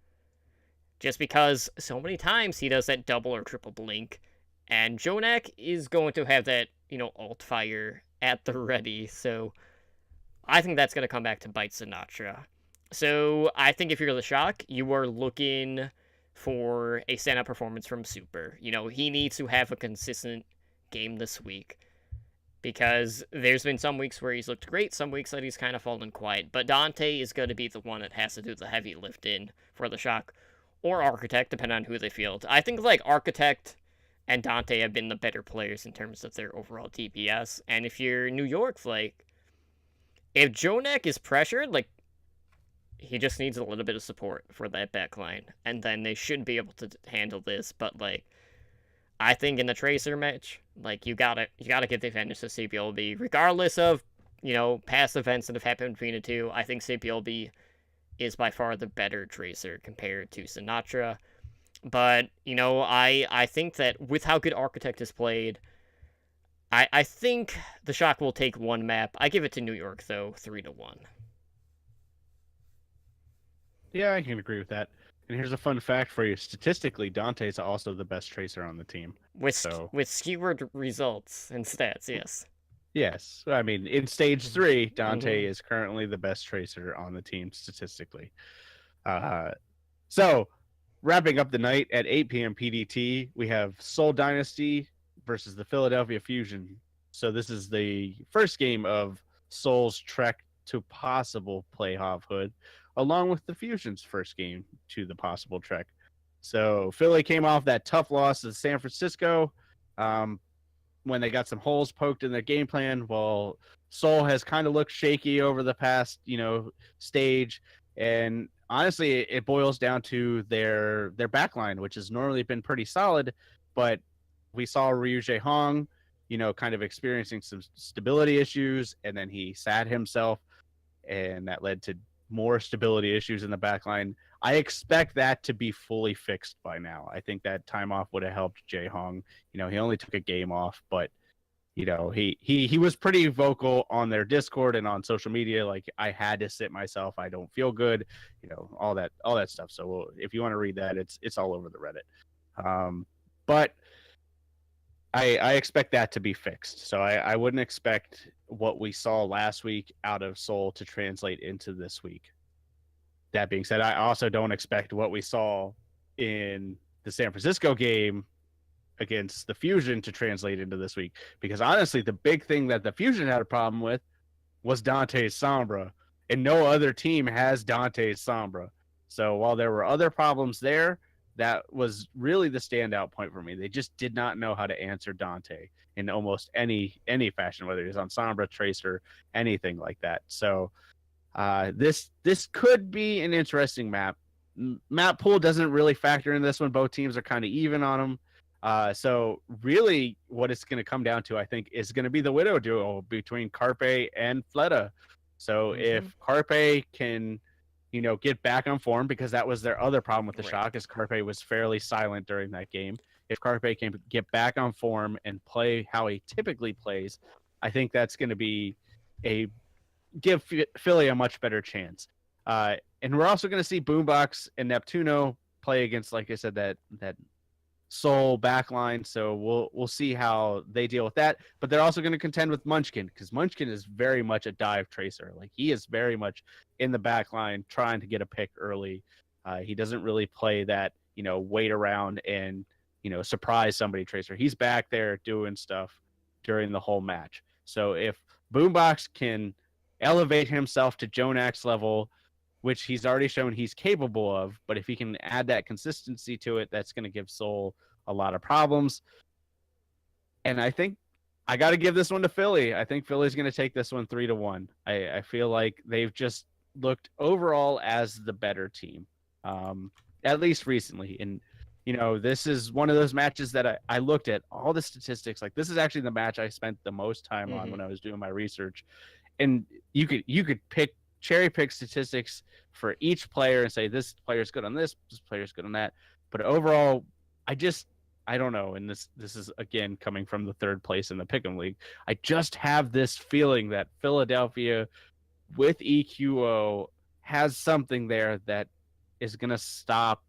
Just because so many times he does that double or triple blink, and Jonak is going to have that, alt fire at the ready, so I think that's going to come back to bite Sinatra. So I think if you're the Shock, you are looking for a standout performance from Super. He needs to have a consistent game this week, because there's been some weeks where he's looked great, some weeks that he's kind of fallen quiet, but Dante is going to be the one that has to do the heavy lifting for the Shock, or Architect, depending on who they field. I think, like, Architect and Dante have been the better players in terms of their overall DPS, and if you're New York, like, if Jonak is pressured, like, he just needs a little bit of support for that backline, and then they should be able to handle this. But, like, I think in the Tracer match, like, you gotta give the advantage to CPLB, regardless of, past events that have happened between the two. I think CPLB is by far the better Tracer compared to Sinatra. But, I think that with how good Architect has played, I think the Shock will take one map. I give it to New York, though, 3 to 1. Yeah, I can agree with that. And here's a fun fact for you. Statistically, Dante's also the best Tracer on the team. With skewered results and stats, yes. Yes. I mean, in Stage 3, Dante is currently the best Tracer on the team statistically. So, wrapping up the night at 8 p.m. PDT, we have Seoul Dynasty versus the Philadelphia Fusion. So this is the first game of Seoul's trek to possible playoffhood, along with the Fusion's first game to the possible trek. So Philly came off that tough loss to San Francisco when they got some holes poked in their game plan, while Seoul has kind of looked shaky over the past, stage. And honestly, it boils down to their backline, which has normally been pretty solid, but we saw Ryu Jae-hong, kind of experiencing some stability issues, and then he sat himself, and that led to more stability issues in the backline. I expect that to be fully fixed by now. I think that time off would have helped Jae-hong. He only took a game off, but he was pretty vocal on their Discord and on social media. Like, I had to sit myself. I don't feel good, all that stuff. So if you want to read that, it's all over the Reddit. But I expect that to be fixed. So I wouldn't expect what we saw last week out of Seoul to translate into this week. That being said, I also don't expect what we saw in the San Francisco game against the Fusion to translate into this week. Because honestly, the big thing that the Fusion had a problem with was Dante's Sombra, and no other team has Dante's Sombra. So while there were other problems there, that was really the standout point for me. They just did not know how to answer Dante in almost any fashion, whether it's on Sombra, Tracer, anything like that. So this could be an interesting map. Map pool doesn't really factor in this one. Both teams are kind of even on them. So really what it's going to come down to, I think, is going to be the Widow duo between Carpe and Fleta. So if Carpe can, get back on form, because that was their other problem with the shock, is Carpe was fairly silent during that game. If Carpe can get back on form and play how he typically plays, I think that's going to give Philly a much better chance. And we're also going to see Boombox and Neptuno play against, like I said, that Soul backline. So we'll see how they deal with that. But they're also going to contend with Munchkin, because Munchkin is very much a dive tracer. Like, he is very much in the backline trying to get a pick early. He doesn't really play that, wait around and, surprise somebody tracer. He's back there doing stuff during the whole match. So if Boombox can elevate himself to Jonax level, which he's already shown he's capable of, but if he can add that consistency to it, that's going to give Soul a lot of problems. And I think I got to give this one to Philly. I think Philly's going to take this one 3-1. I feel like they've just looked overall as the better team, at least recently. And, this is one of those matches that I looked at all the statistics. Like, this is actually the match I spent the most time on when I was doing my research. And you could cherry pick statistics for each player and say, this player's good on this player's good on that. But overall, I don't know. And this is, again, coming from the third place in the Pick'em League. I just have this feeling that Philadelphia with EQO has something there that is going to stop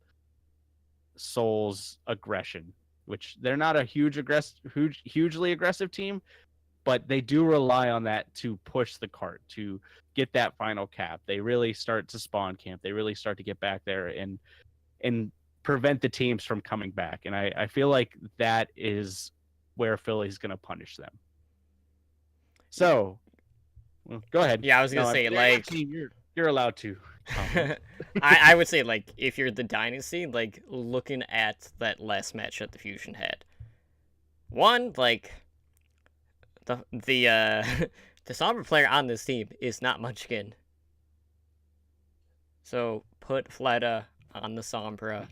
Soul's aggression, which they're not a hugely aggressive team, but they do rely on that to push the cart, to get that final cap. They really start to spawn camp. They really start to get back there and prevent the teams from coming back. And I feel like that is where Philly's going to punish them. So, well, go ahead. Yeah, I was going to say, like... You're allowed to. I would say, like, if you're the Dynasty, like, looking at that last match that the Fusion had. One, like... The Sombra player on this team is not Munchkin. So put Fleta on the Sombra,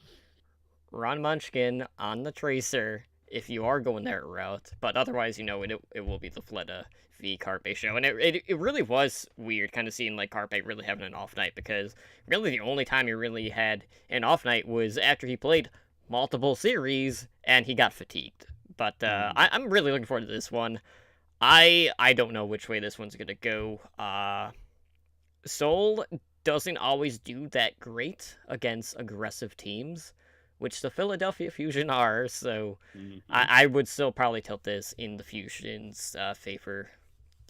run Munchkin on the Tracer if you are going that route. But otherwise, it will be the Fleta v Carpe show. And it really was weird kind of seeing like Carpe really having an off night, because really the only time he really had an off night was after he played multiple series and he got fatigued. But I'm really looking forward to this one. I don't know which way this one's gonna go. Soul doesn't always do that great against aggressive teams, which the Philadelphia Fusion are, so I would still probably tilt this in the Fusion's favor,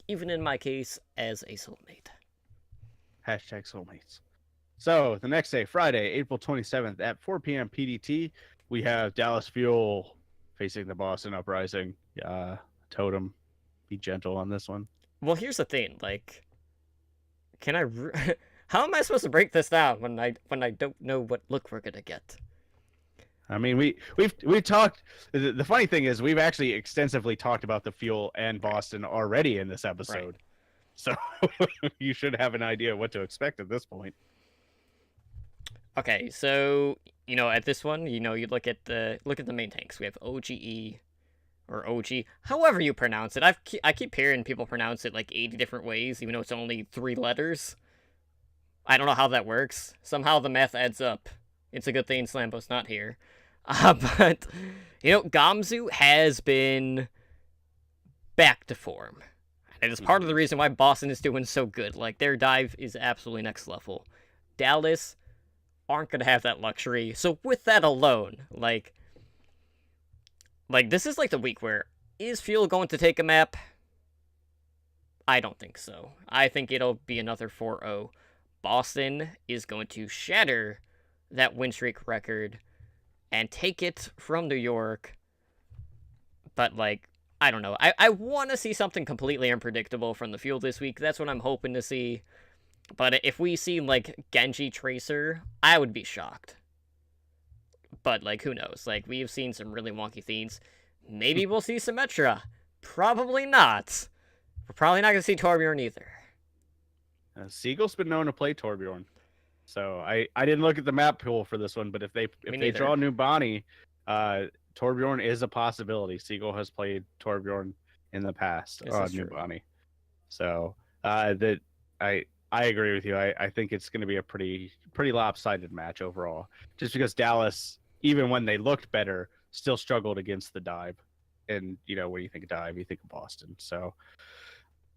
even in my case, as a soulmate. Hashtag soulmates. So, the next day, Friday, April 27th at 4 p.m. PDT, we have Dallas Fuel facing the Boston Uprising. Totem. Be gentle on this one. Well, here's the thing, like, how am I supposed to break this down when I don't know what look we're gonna get? I mean, we've talked. The funny thing is, we've actually extensively talked about the Fuel and Boston already in this episode, so you should have an idea what to expect at this point. Okay, so at this one, you look at the main tanks. We have OGE. Or OG, however you pronounce it. I keep hearing people pronounce it like 80 different ways, even though it's only 3 letters. I don't know how that works. Somehow the math adds up. It's a good thing Slambo's not here. But, Gamzu has been back to form. And it is part of the reason why Boston is doing so good. Like, their dive is absolutely next level. Dallas aren't going to have that luxury. So with that alone, like, this is like the week where, is Fuel going to take a map? I don't think so. I think it'll be another 4-0. Boston is going to shatter that win streak record and take it from New York But, like, I don't know. I want to see something completely unpredictable from the field this week. That's what I'm hoping to see. But if we see, like, Genji Tracer, I would be shocked. But, like, who knows? Like, we've seen some really wonky themes. Maybe we'll see Symmetra. Probably not. We're probably not going to see Torbjorn either. Siegel's been known to play Torbjorn. So I didn't look at the map pool for this one, but if they draw Numbani, Torbjorn is a possibility. Siegel has played Torbjorn in the past on Numbani. So that I agree with you. I think it's going to be a pretty lopsided match overall. Just because Dallas, even when they looked better, still struggled against the dive. And when you think of dive, you think of Boston. So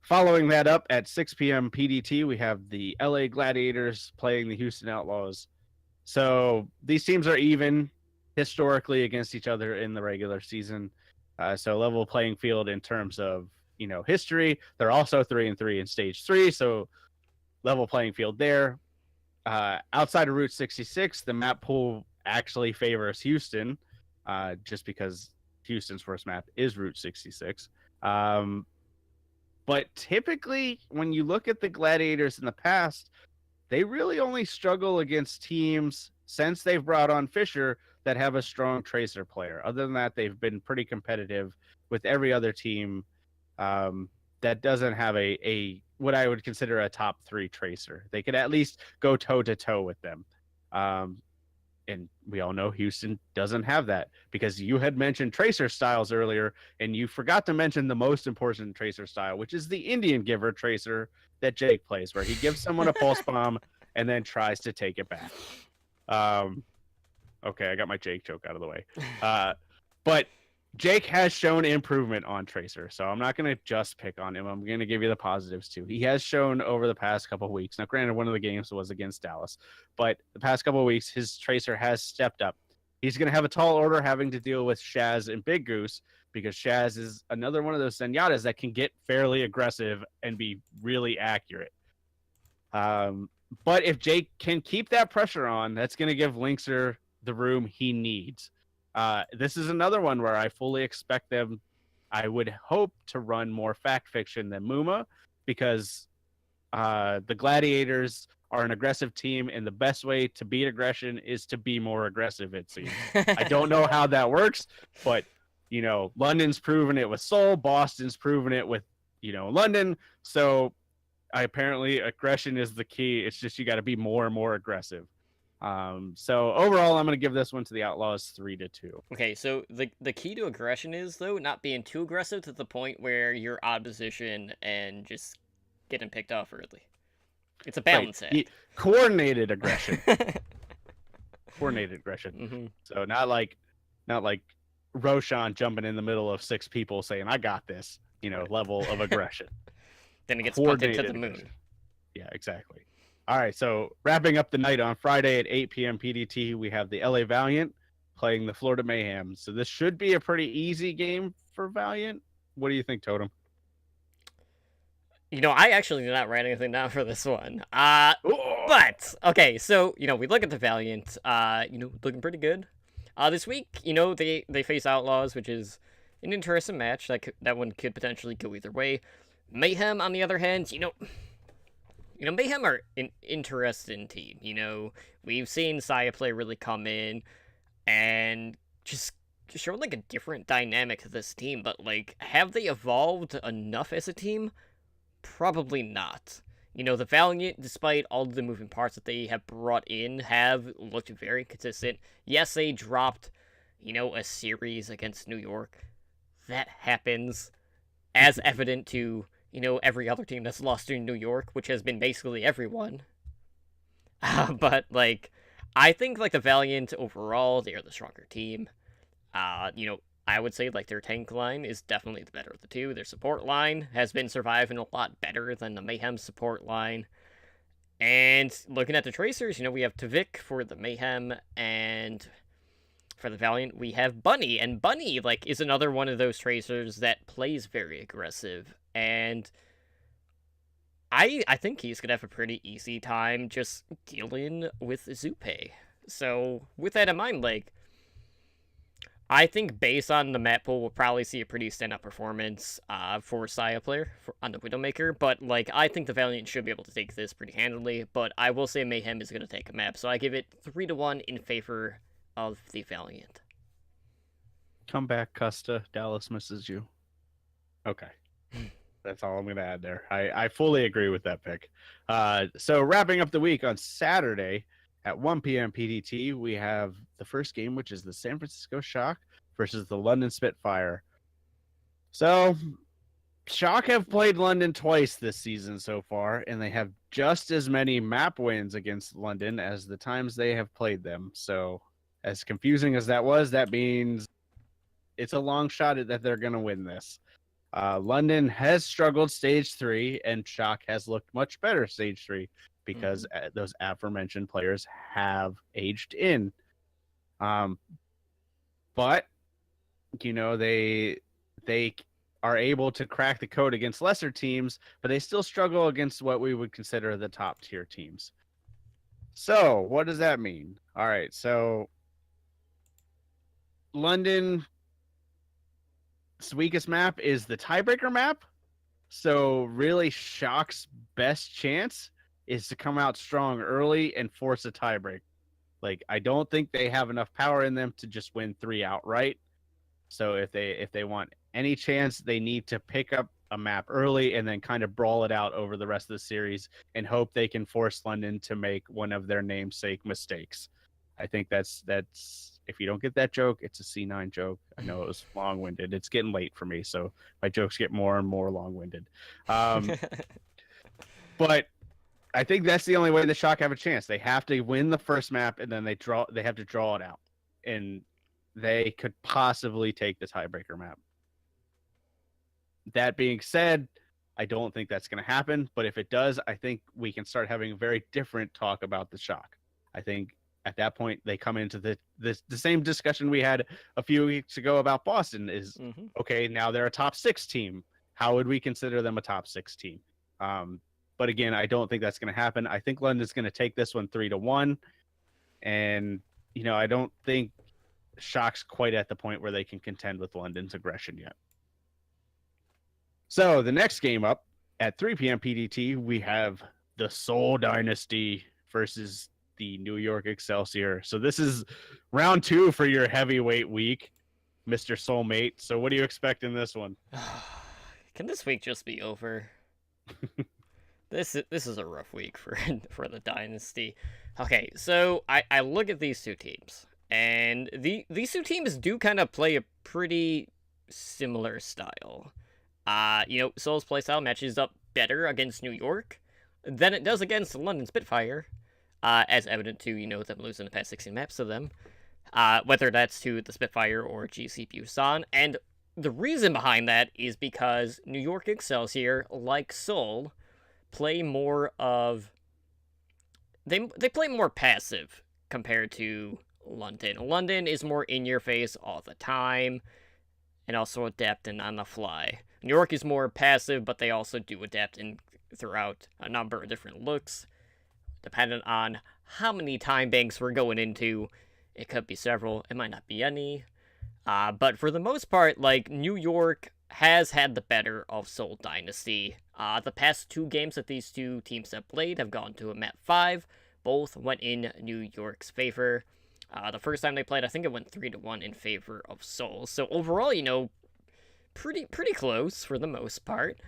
following that up at 6 p.m. PDT, we have the LA Gladiators playing the Houston Outlaws. So these teams are even historically against each other in the regular season. So level playing field in terms of, history. They're also 3-3 in stage 3. So level playing field there. Outside of Route 66, the map pool actually favors Houston, just because Houston's first map is Route 66. But typically, when you look at the Gladiators in the past, they really only struggle against teams since they've brought on Fisher that have a strong Tracer player. Other than that, they've been pretty competitive with every other team that doesn't have a what I would consider a top 3 Tracer. They could at least go toe-to-toe with them. And we all know Houston doesn't have that, because you had mentioned Tracer styles earlier, and you forgot to mention the most important Tracer style, which is the Indian Giver Tracer that Jake plays, where he gives someone a pulse bomb and then tries to take it back. Okay, I got my Jake joke out of the way. But Jake has shown improvement on Tracer, so I'm not going to just pick on him. I'm going to give you the positives too. He has shown over the past couple of weeks. Now, granted, one of the games was against Dallas, but the past couple of weeks, his Tracer has stepped up. He's going to have a tall order having to deal with Shaz and Big Goose, because Shaz is another one of those Zenyatas that can get fairly aggressive and be really accurate. But if Jake can keep that pressure on, that's going to give Linkser the room he needs. This is another one where I fully expect them, I would hope, to run more fact fiction than Muma, because the Gladiators are an aggressive team, and the best way to beat aggression is to be more aggressive, it seems. I don't know how that works, but, London's proven it with Seoul, Boston's proven it with, London, so apparently aggression is the key. It's just you got to be more and more aggressive. So overall, I'm going to give this one to the Outlaws 3-2. Okay, so the key to aggression is, though, not being too aggressive to the point where you're out of position and just getting picked off early. It's a balance act. Coordinated aggression. Coordinated aggression. Mm-hmm. So not like Roshan jumping in the middle of 6 people saying, "I got this," level of aggression. Then it gets punted to the moon. Aggression. Yeah, exactly. All right, so wrapping up the night on Friday at 8 p.m. PDT, we have the LA Valiant playing the Florida Mayhem. So this should be a pretty easy game for Valiant. What do you think, Totem? I actually did not write anything down for this one. But, okay, so, we look at the Valiant, looking pretty good. This week, they face Outlaws, which is an interesting match. That one could potentially go either way. Mayhem, on the other hand, Mayhem are an interesting team. We've seen Saya play really come in and just show like a different dynamic to this team. But have they evolved enough as a team? Probably not. The Valiant, despite all the moving parts that they have brought in, have looked very consistent. Yes, they dropped, a series against New York. That happens, as evident to every other team that's lost to New York, which has been basically everyone. But, I think, the Valiant, overall, they are the stronger team. I would say, their tank line is definitely the better of the two. Their support line has been surviving a lot better than the Mayhem support line. And looking at the Tracers, we have Tavik for the Mayhem, and for the Valiant, we have Bunny. And Bunny, is another one of those Tracers that plays very aggressive. And I think he's going to have a pretty easy time just dealing with Zupe. So, with that in mind, I think based on the map pool, we'll probably see a pretty stand-up performance for Saya player on the Widowmaker. But like, I think the Valiant should be able to take this pretty handily. But I will say Mayhem is going to take a map, so I give it 3-1 in favor of the Valiant. Come back, Custa. Dallas misses you. Okay. That's all I'm going to add there. I fully agree with that pick. So wrapping up the week on Saturday at 1 p.m. PDT, we have the first game, which is the San Francisco Shock versus the London Spitfire. So Shock have played London twice this season so far, and they have just as many map wins against London as the times they have played them. So as confusing as that was, that means it's a long shot that they're going to win this. London has struggled stage 3, and Shock has looked much better stage 3 because those aforementioned players have aged in. But you know, they are able to crack the code against lesser teams, but they still struggle against what we would consider the top tier teams. So what does that mean? All right, so London's weakest map is the tiebreaker map. So really Shock's best chance is to come out strong early and force a tiebreak. Like, I don't think they have enough power in them to just win 3 outright. So if they want any chance, they need to pick up a map early and then kind of brawl it out over the rest of the series and hope they can force London to make one of their namesake mistakes. I think that's if you don't get that joke, it's a C9 joke. I know it was long-winded. It's getting late for me, so my jokes get more and more long-winded. But I think that's the only way the Shock have a chance. They have to win the first map, and then they have to draw it out. And they could possibly take the tiebreaker map. That being said, I don't think that's going to happen. But if it does, I think we can start having a very different talk about the Shock. I think at that point, they come into the same discussion we had a few weeks ago about Boston is, okay, now they're a top 6 team. How would we consider them a top 6 team? But again, I don't think that's going to happen. I think London's going to take this one 3-1. And, you know, I don't think Shock's quite at the point where they can contend with London's aggression yet. So the next game up at 3 p.m. PDT, we have the Seoul Dynasty versus the New York Excelsior. So this is round 2 for your heavyweight week, Mr. Soulmate. So what do you expect in this one? Can this week just be over? This is a rough week for the Dynasty. Okay, so I look at these two teams, and these two teams do kind of play a pretty similar style. You know, Seoul's playstyle matches up better against New York than it does against London Spitfire, as evident to, you know, them losing the past 16 maps to them, whether that's to the Spitfire or GC Busan. And the reason behind that is because New York Excelsior, like Seoul, play more of they play more passive compared to London. London is more in your face all the time and also adapt and on the fly. New York is more passive, but they also do adapt in throughout a number of different looks, depending on how many time banks we're going into. It could be several, it might not be any. But for the most part, like, New York has had the better of Seoul Dynasty. The past 2 games that these two teams have played have gone to a map 5. Both went in New York's favor. The first time they played, I think it went 3-1 in favor of Seoul. So overall, you know, pretty close for the most part.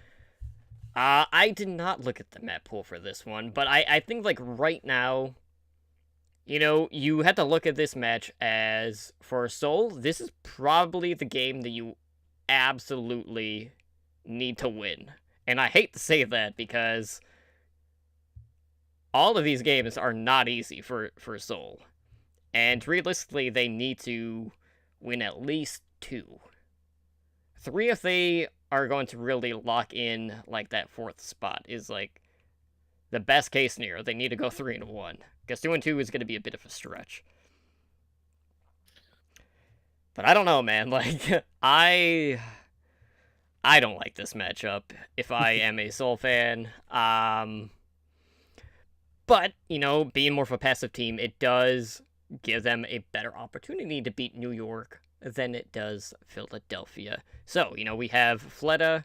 I did not look at the map pool for this one, but I think, like, right now, you know, you have to look at this match as, for Seoul, this is probably the game that you absolutely need to win. And I hate to say that because all of these games are not easy for Seoul. And realistically, they need to win at least 2. 3 if they are going to really lock in, like, that 4th spot is, like, the best case scenario. They need to go 3-1. Because 2-2 is going to be a bit of a stretch. But I don't know, man. Like, I don't like this matchup if I am a Seoul fan. But, you know, being more of a passive team, it does give them a better opportunity to beat New York than it does Philadelphia. So, we have Fleta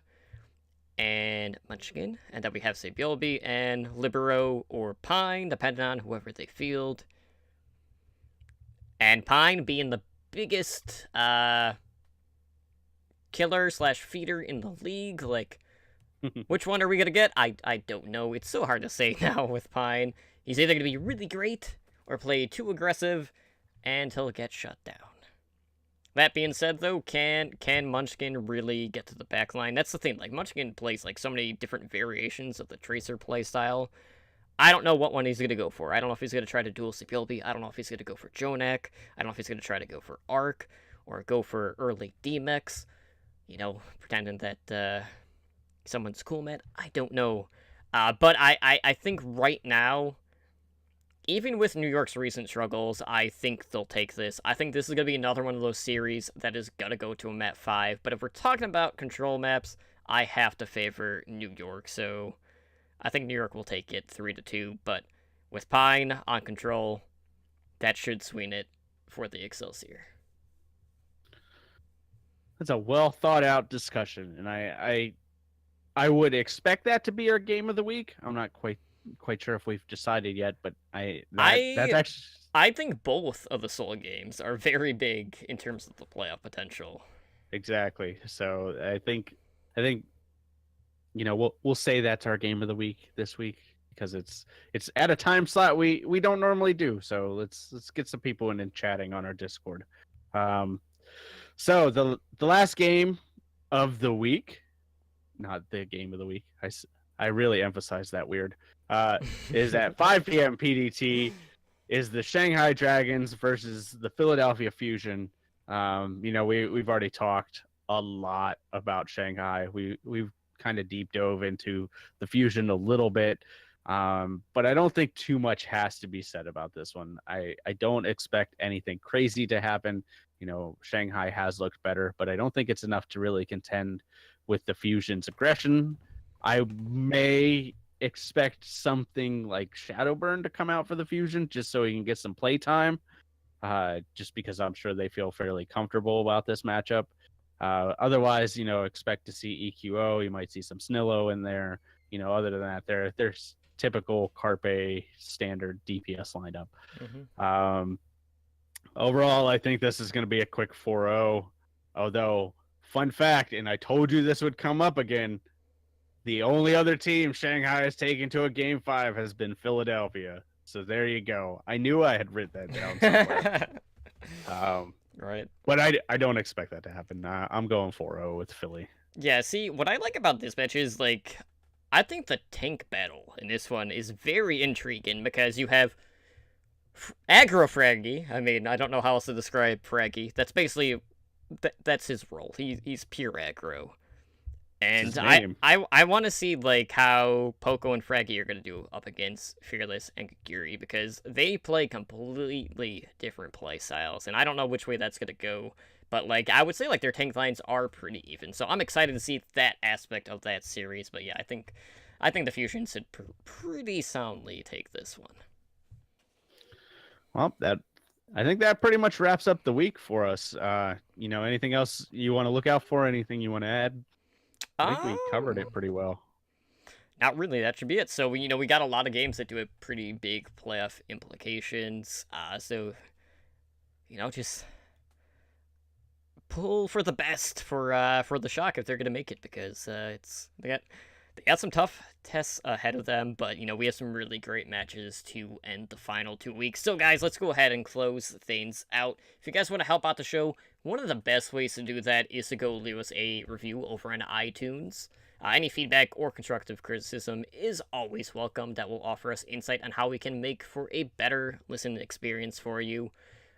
and Munchkin, and then we have Sabiolbi and Libero or Pine, depending on whoever they field. And Pine being the biggest killer slash feeder in the league. Like, which one are we gonna get? I don't know. It's so hard to say now with Pine. He's either gonna be really great or play too aggressive, and he'll get shut down. That being said, though, can Munchkin really get to the back line? That's the thing. Like, Munchkin plays like so many different variations of the Tracer playstyle. I don't know what one he's gonna go for. I don't know if he's gonna try to duel Sibilby. I don't know if he's gonna go for Jonak. I don't know if he's gonna try to go for Arc or go for early D-Mix. Pretending that someone's cool, man. I don't know. But I think right now, even with New York's recent struggles, I think they'll take this. I think this is going to be another one of those series that is going to go to a map 5. But if we're talking about control maps, I have to favor New York. So I think New York will take it 3-2. But with Pine on control, that should swing it for the Excelsior. That's a well thought out discussion, and I would expect that to be our game of the week. I'm not quite sure if we've decided yet, but that's actually. I think both of the Seoul games are very big in terms of the playoff potential. Exactly. So I think we'll say that's our game of the week this week because it's at a time slot we don't normally do. So let's get some people in and chatting on our Discord. So the last game of the week, not the game of the week. I really emphasize that weird. Is at 5 p.m. PDT. Is the Shanghai Dragons versus the Philadelphia Fusion. We've already talked a lot about Shanghai. We've kind of deep dove into the Fusion a little bit, but I don't think too much has to be said about this one. I don't expect anything crazy to happen. Shanghai has looked better, but I don't think it's enough to really contend with the Fusion's aggression. I may expect something like Shadowburn to come out for the Fusion just so he can get some play time, just because I'm sure they feel fairly comfortable about this matchup. Otherwise, expect to see EQO. You might see some Snillo in there. Other than that, there's typical Carpe standard DPS lineup. Mm-hmm. Overall, I think this is going to be a quick 4-0. Although, fun fact, and I told you this would come up again, the only other team Shanghai has taken to a Game 5 has been Philadelphia. So there you go. I knew I had written that down somewhere. Right. But I don't expect that to happen. I'm going 4-0 with Philly. Yeah, see, what I like about this match is, I think the tank battle in this one is very intriguing because you have Aggro Fraggy. I mean, I don't know how else to describe Fraggy. That's basically, that's his role. He's pure aggro. And I want to see, how Poco and Fraggy are going to do up against Fearless and Kagiri, because they play completely different play styles, and I don't know which way that's going to go, but, I would say, their tank lines are pretty even, so I'm excited to see that aspect of that series, but yeah, I think the Fusion should pretty soundly take this one. Well, I think that pretty much wraps up the week for us. Anything else you want to look out for? Anything you want to add? I think we covered it pretty well. Not really. That should be it. So, we got a lot of games that do have pretty big playoff implications. So, just pull for the best for the Shock if they're going to make it, because they got some tough tests ahead of them, but, we have some really great matches to end the final 2 weeks. So, guys, let's go ahead and close things out. If you guys want to help out the show, one of the best ways to do that is to go leave us a review over on iTunes. Any feedback or constructive criticism is always welcome. That will offer us insight on how we can make for a better listening experience for you.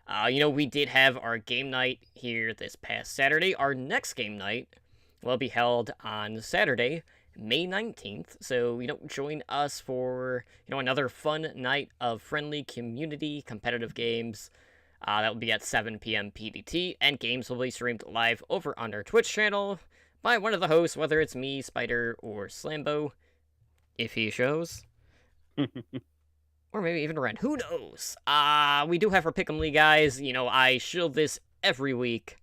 We did have our game night here this past Saturday. Our next game night will be held on Saturday, May 19th. So, join us for, another fun night of friendly community competitive games. That will be at 7 p.m. PDT, and games will be streamed live over on our Twitch channel by one of the hosts, whether it's me, Spider, or Slambo, if he shows. Or maybe even Ren. Who knows? We do have our Pick'em League, guys. I shield this every week.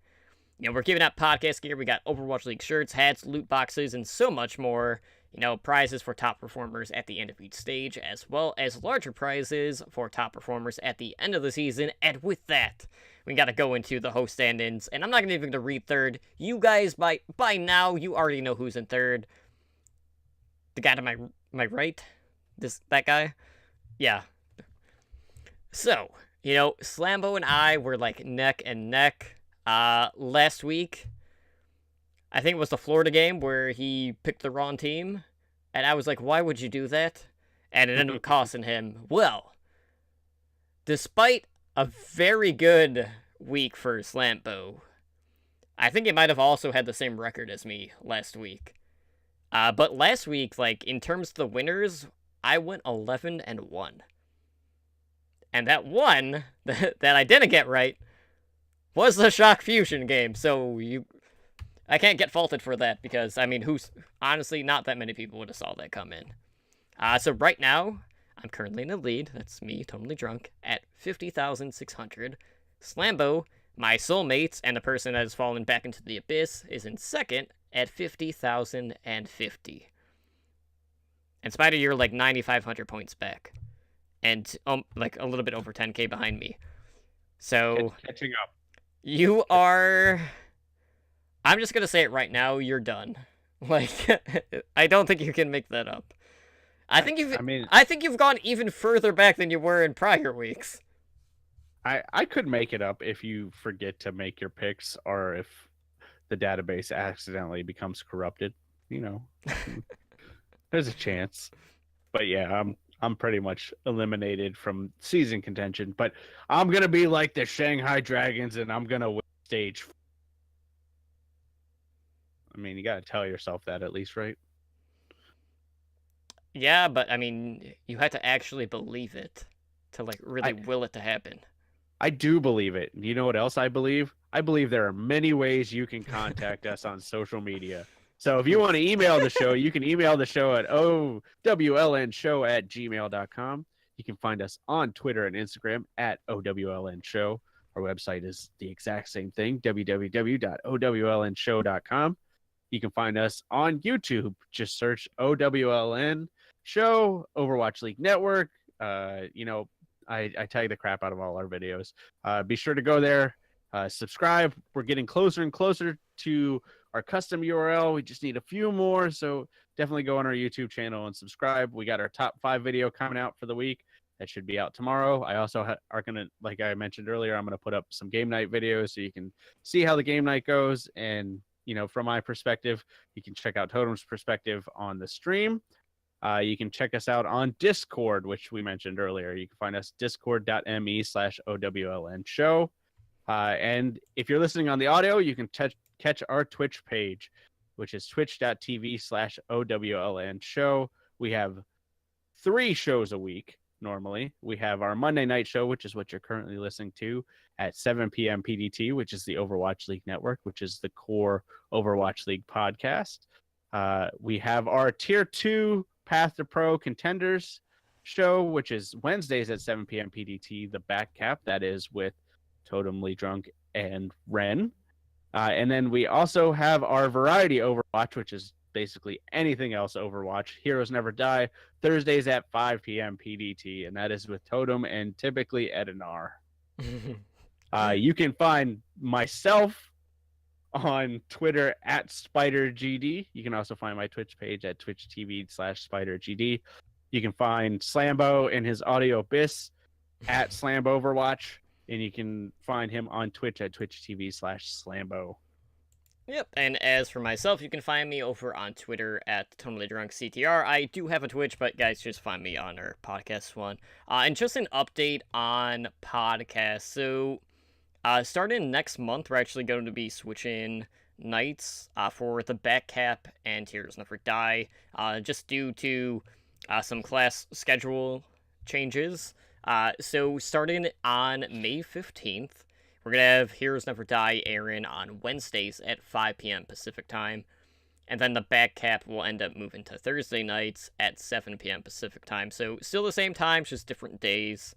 we're giving out podcast gear. We got Overwatch League shirts, hats, loot boxes, and so much more. Prizes for top performers at the end of each stage, as well as larger prizes for top performers at the end of the season. And with that, we gotta go into the host stand-ins, and I'm not even gonna read third. You guys, by now, you already know who's in third. The guy to my right, that guy, yeah. So, Slambo and I were like neck and neck. Last week, I think it was the Florida game where he picked the wrong team, and I was like, why would you do that? And it ended up costing him. Well, despite a very good week for Slambo, I think he might have also had the same record as me last week. But last week, like, in terms of the winners, I went 11-1. And that one that I didn't get right was the Shock Fusion game, so I can't get faulted for that, because, I mean, honestly, not that many people would have saw that come in. So right now, I'm currently in the lead, that's me, totally drunk, at 50,600. Slambo, my soulmate, and the person that has fallen back into the abyss, is in second at 50,050. And Spider, you're like 9,500 points back. And, like, a little bit over 10k behind me. So, catching up. You are... I'm just gonna say it right now, you're done. Like, I don't think you can make that up. I think you've gone even further back than you were in prior weeks. I could make it up if you forget to make your picks, or if the database accidentally becomes corrupted. There's a chance. But yeah, I'm pretty much eliminated from season contention. But I'm gonna be like the Shanghai Dragons, and I'm gonna win stage. I mean, you gotta tell yourself that at least, right? Yeah, but I mean, you had to actually believe it to like really will it to happen. I do believe it. You know what else I believe? I believe there are many ways you can contact us on social media. So if you want to email the show, you can email the show at owlnshow@gmail.com. You can find us on Twitter and Instagram at owlnshow. Our website is the exact same thing, www.owlnshow.com. You can find us on YouTube. Just search OWLN Show, Overwatch League Network. I tag the crap out of all our videos. Be sure to go there, subscribe. We're getting closer and closer to our custom URL. We just need a few more, so definitely go on our YouTube channel and subscribe. We got our top 5 video coming out for the week. That should be out tomorrow. I also are going to, like I mentioned earlier, I'm going to put up some game night videos so you can see how the game night goes. And, from my perspective, you can check out Totem's perspective on the stream. You can check us out on Discord, which we mentioned earlier. You can find us discord.me/OWLN show. And if you're listening on the audio, you can catch our Twitch page, which is twitch.tv/OWLN show. We have 3 shows a week. Normally, we have our Monday night show, which is what you're currently listening to, at 7 p.m. PDT, which is the Overwatch League Network, which is the core Overwatch League podcast. We have our Tier 2 Path to Pro Contenders show, which is Wednesdays at 7 p.m. PDT, the back cap, that is with Totem, Lee Drunk, and Ren. And then we also have our Variety Overwatch, which is basically anything else Overwatch. Heroes Never Die, Thursdays at 5 p.m. PDT, and that is with Totem and typically Edinar. You can find myself on Twitter at SpiderGD. You can also find my Twitch page at twitch.tv/SpiderGD. You can find Slambo and his Audio Abyss at SlamboVerwatch, and you can find him on Twitch at twitch.tv/Slambo. Yep, and as for myself, you can find me over on Twitter at TotallyDrunkCTR. I do have a Twitch, but guys, just find me on our podcast one. And just an update on podcasts. So, starting next month, we're actually going to be switching nights for the back cap and Heroes Never Die, just due to some class schedule changes. So, starting on May 15th, we're going to have Heroes Never Die airing on Wednesdays at 5 p.m. Pacific time. And then the back cap will end up moving to Thursday nights at 7 p.m. Pacific time. So still the same time, just different days.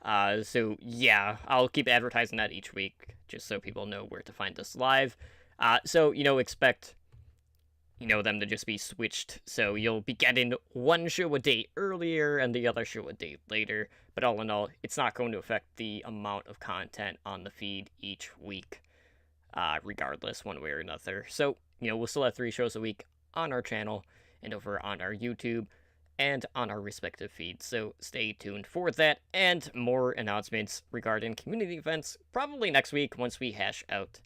So yeah, I'll keep advertising that each week, just so people know where to find us live. So expect them to just be switched. So you'll be getting one show a day earlier and the other show a day later. But all in all, it's not going to affect the amount of content on the feed each week, regardless, one way or another. So, we'll still have 3 shows a week on our channel and over on our YouTube and on our respective feeds. So stay tuned for that and more announcements regarding community events probably next week once we hash out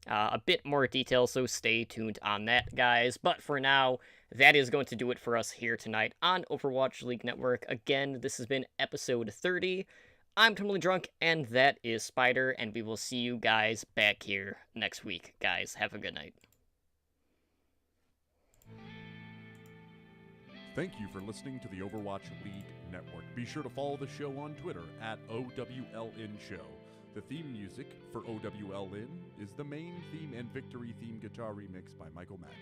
a bit more detail, so stay tuned on that, guys. But for now, that is going to do it for us here tonight on Overwatch League Network. Again, this has been episode 30. I'm Totally Drunk, and that is Spider, and we will see you guys back here next week. Guys, have a good night. Thank you for listening to the Overwatch League Network. Be sure to follow the show on Twitter at OWLN Show. The theme music for OWLN is the main theme and victory theme guitar remix by Michael Mack.